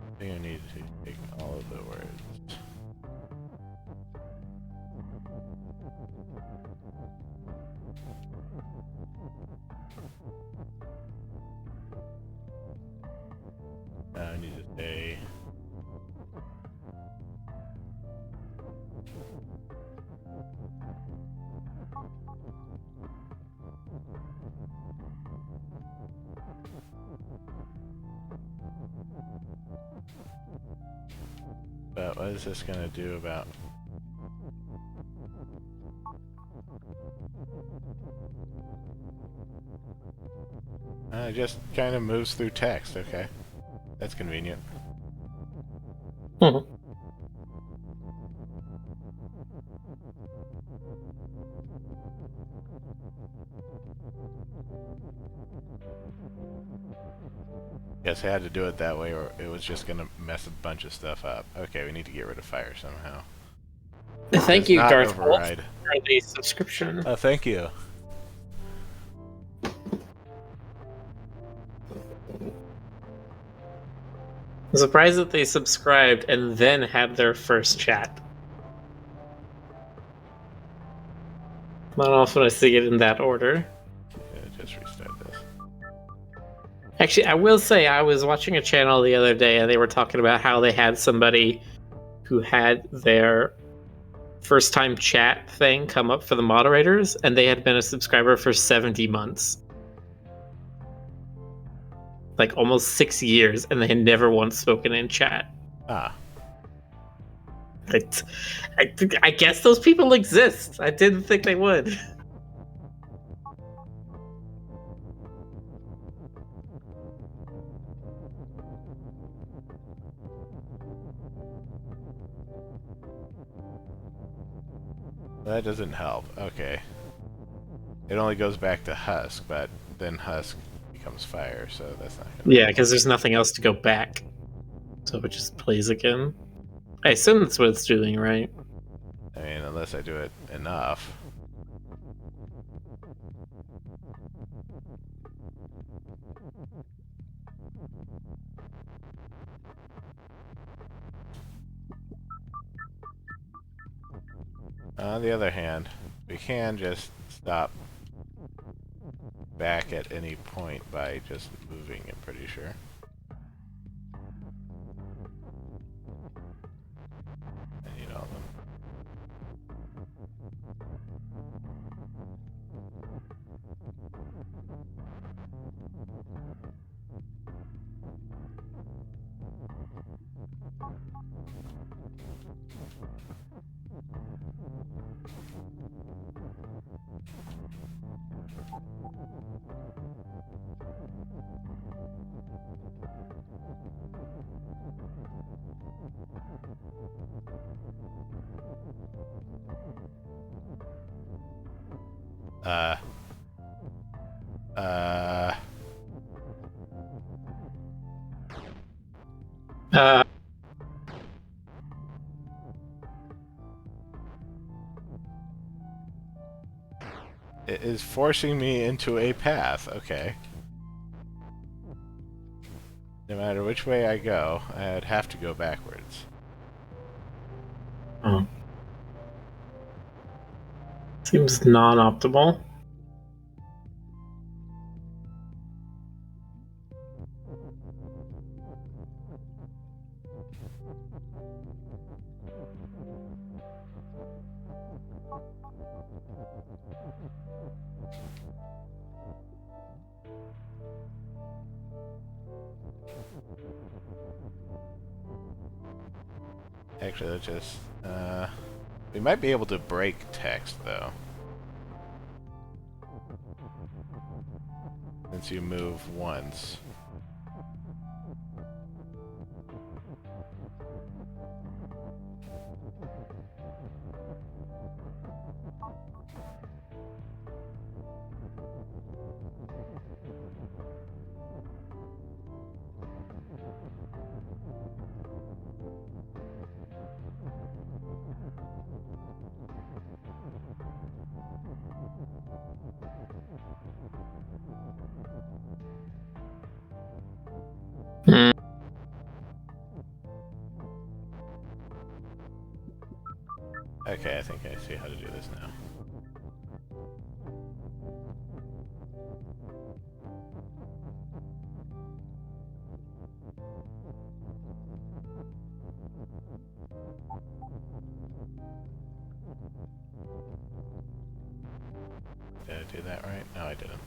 I think I need to take all of the words. Now I need to say but what is this gonna do about it just kind of moves through text, okay. That's convenient. Mhm. Guess I had to do it that way or it was just gonna mess a bunch of stuff up. Okay, we need to get rid of fire somehow. Thank Does you, not Darth Wolf, override. for the subscription. Oh, thank you. I'm surprised that they subscribed and then had their first chat. Not often I see it in that order. Yeah, just restart this. Actually, I will say I was watching a channel the other day and they were talking about how they had somebody who had their first time chat thing come up for the moderators and they had been a subscriber for 70 months. Like almost 6 years, and they had never once spoken in chat. Ah. I guess those people exist. I didn't think they would. That doesn't help. Okay. It only goes back to husk, but then husk becomes fire, so that's not gonna Yeah, because there's nothing else to go back. So it just plays again. I assume that's what it's doing, right? I mean, unless I do it enough. On the other hand, we can just stop back at any point by just moving, I'm pretty sure. I need all of them. Uh. Uh, It is forcing me into a path. Okay. No matter which way I go, I'd have to go backwards. Oh. Seems non-optimal. Actually, let's just, we might be able to break text, though. Since you move once. Hmm. Okay, I think I see how to do this now. Did I do that right? No, I didn't.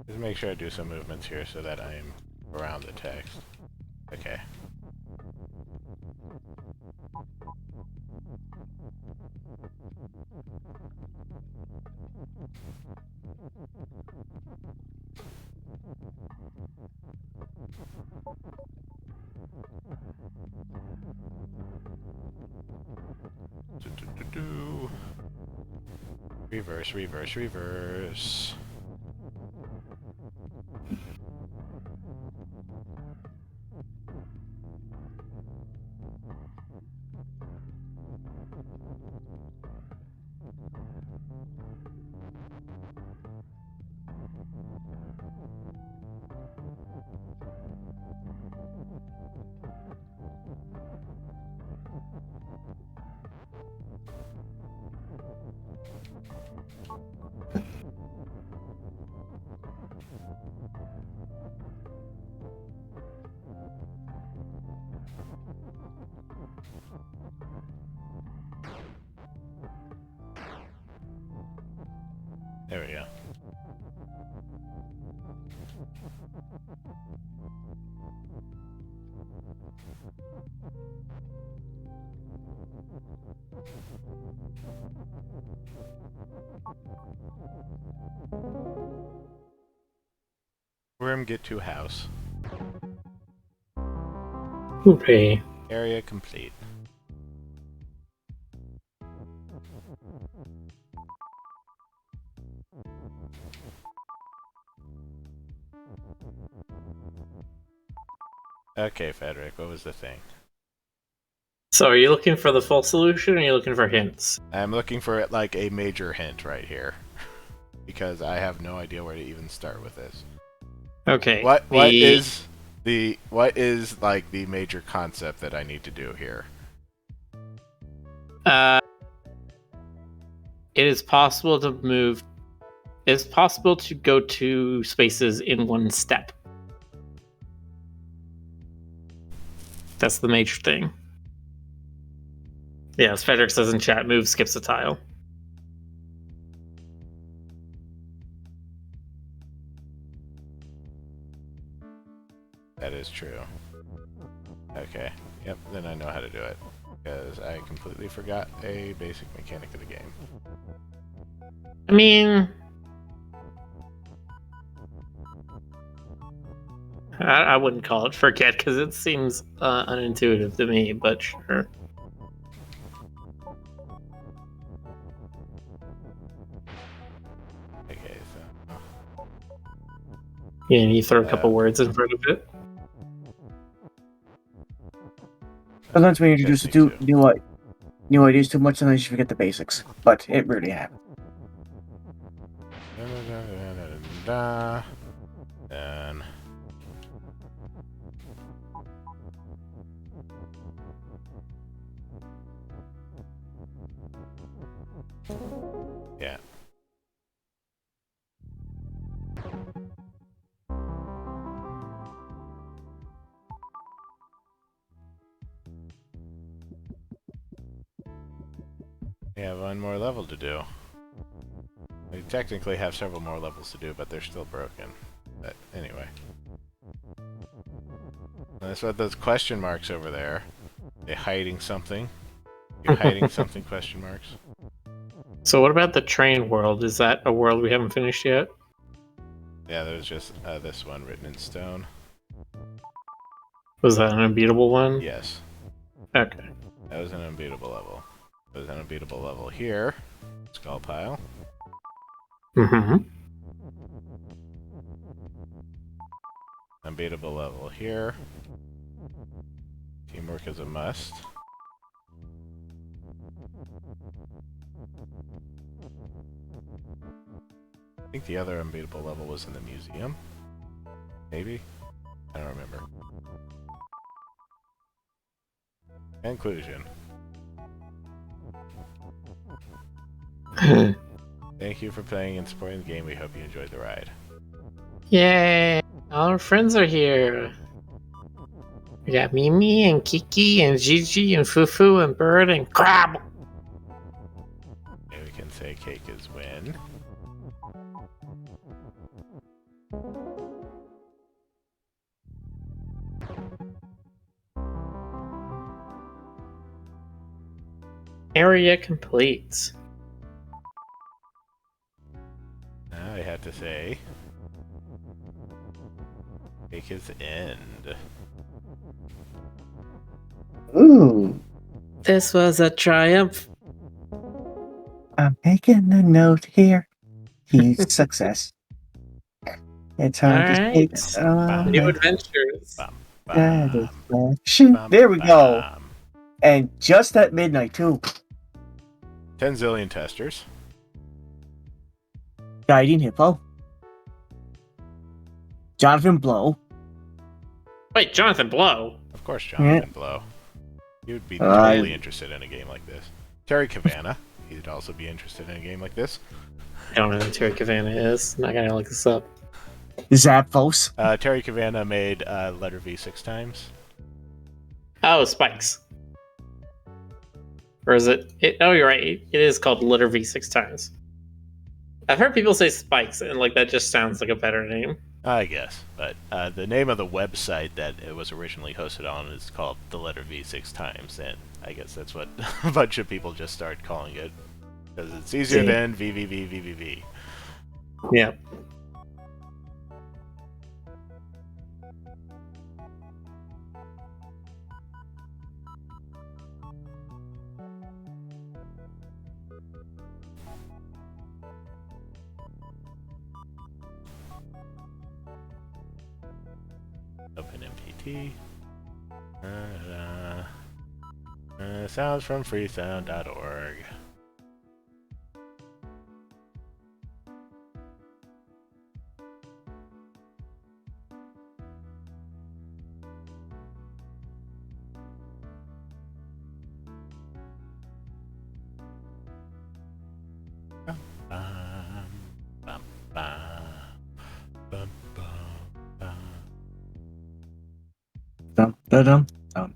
Just make sure I do some movements here so that I'm around the text. Okay. Do. Reverse, reverse, reverse. There we go. Room get to house. Hooray. Area complete. Okay, Frederick, what was the thing? So, are you looking for the full solution, or are you looking for hints? I'm looking for, like, a major hint right here. Because I have no idea where to even start with this. Okay. What is like the major concept that I need to do here? It is possible to move. It's possible to go to spaces in one step. That's the major thing. Yes, Frederick says in chat, move skips a tile. That is true. Okay. Yep, then I know how to do it. Because I completely forgot a basic mechanic of the game. I mean, I wouldn't call it forget because it seems unintuitive to me, but sure. Okay, so... Yeah, and you throw a couple words in front of it. Sometimes when you introduce a new New ideas too much, sometimes you forget the basics. But it really happened. And yeah. We have one more level to do. We technically have several more levels to do, but they're still broken. But anyway. That's what those question marks over there. They hiding something? You hiding something? Question marks. So what about the train world? Is that a world we haven't finished yet? Yeah, there's just this one written in stone. Was that an unbeatable one? Yes, Okay. that was an unbeatable level. There's an unbeatable level here. Skull pile. Mm-hmm. Unbeatable level here. Teamwork is a must. I think the other unbeatable level was in the museum. Maybe? I don't remember. Conclusion. Thank you for playing and supporting the game. We hope you enjoyed the ride. Yay! All our friends are here. We got Mimi and Kiki and Gigi and Fufu and Bird and Crab. Okay, we can say cake is win. Area complete. Now I have to say cake is end. Ooh. This was a triumph. I'm making a note here. Huge success. It's hard to Alright. take New adventures. Bum, satisfaction. bum, There we go. bum. And just at midnight, too. 10 zillion testers. Guiding Hippo. Jonathan Blow. Wait, Jonathan Blow? Of course, Jonathan Blow. He would be totally interested in a game like this. Terry Cavanagh. He'd also be interested in a game like this. I don't know who Terry Cavanagh is. Not gonna look this up. Zappos. Terry Cavanagh made letter V 6 times. Oh, Spikes. Or is it? Oh, you're right. It is called Letter V 6 times. I've heard people say Spikes, and like that just sounds like a better name. I guess. But the name of the website that it was originally hosted on is called the letter V 6 times, and I guess that's what a bunch of people just started calling it. Because it's easier than VVVVVV. Yeah. Open MPT. Sounds from freesound.org. Dum da dum dum.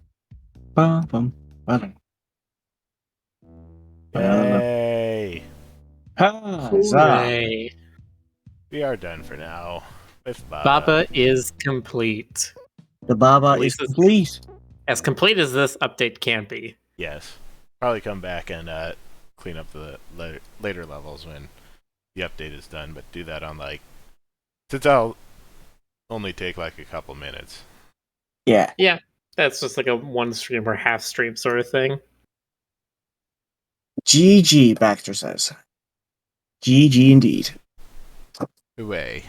Bum bum bum. Yay! Huzzah. Hooray. We are done for now with Baba. Baba is complete. The Baba At is least it's- complete. As complete as this update can be. Yes. Probably come back and clean up the later levels when the update is done, but do that on since I'll only take like a couple minutes. Yeah. Yeah, that's just like a one stream or half stream sort of thing. GG, Baxter says. GG indeed. Hooray.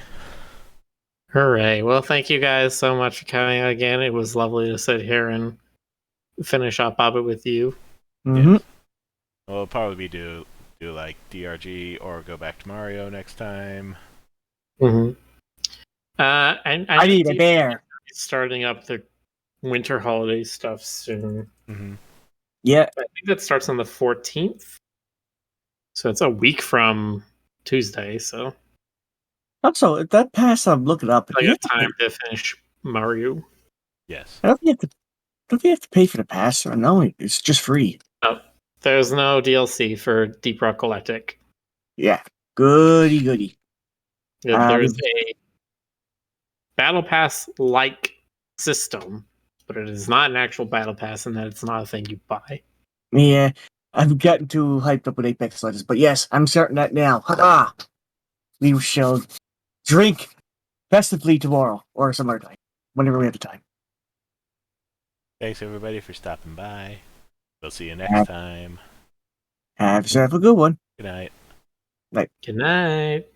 Hooray. Well, thank you guys so much for coming again. It was lovely to sit here and finish up Baba with you. Mm-hmm. we'll probably do like DRG or go back to Mario next time. Mm-hmm. And I need a think bear. starting up the winter holiday stuff soon. Mm-hmm. Yeah. I think that starts on the 14th. So it's a week from Tuesday, so Also, that pass I'm looking up. I got time to finish Mario. Yes. I don't think you have to pay for the pass. Or no, it's just free. Oh, there's no DLC for Deep Rock Galactic. Yeah. Goody. There's a battle pass like system, but it is not an actual battle pass, and that it's not a thing you buy. Yeah. I've gotten too hyped up with Apex Legends, but yes, I'm starting that now. Ha! We shall drink festively tomorrow or some other time, whenever we have the time. Thanks everybody for stopping by. We'll see you next time. Have yourself a good one. Good night. Good night.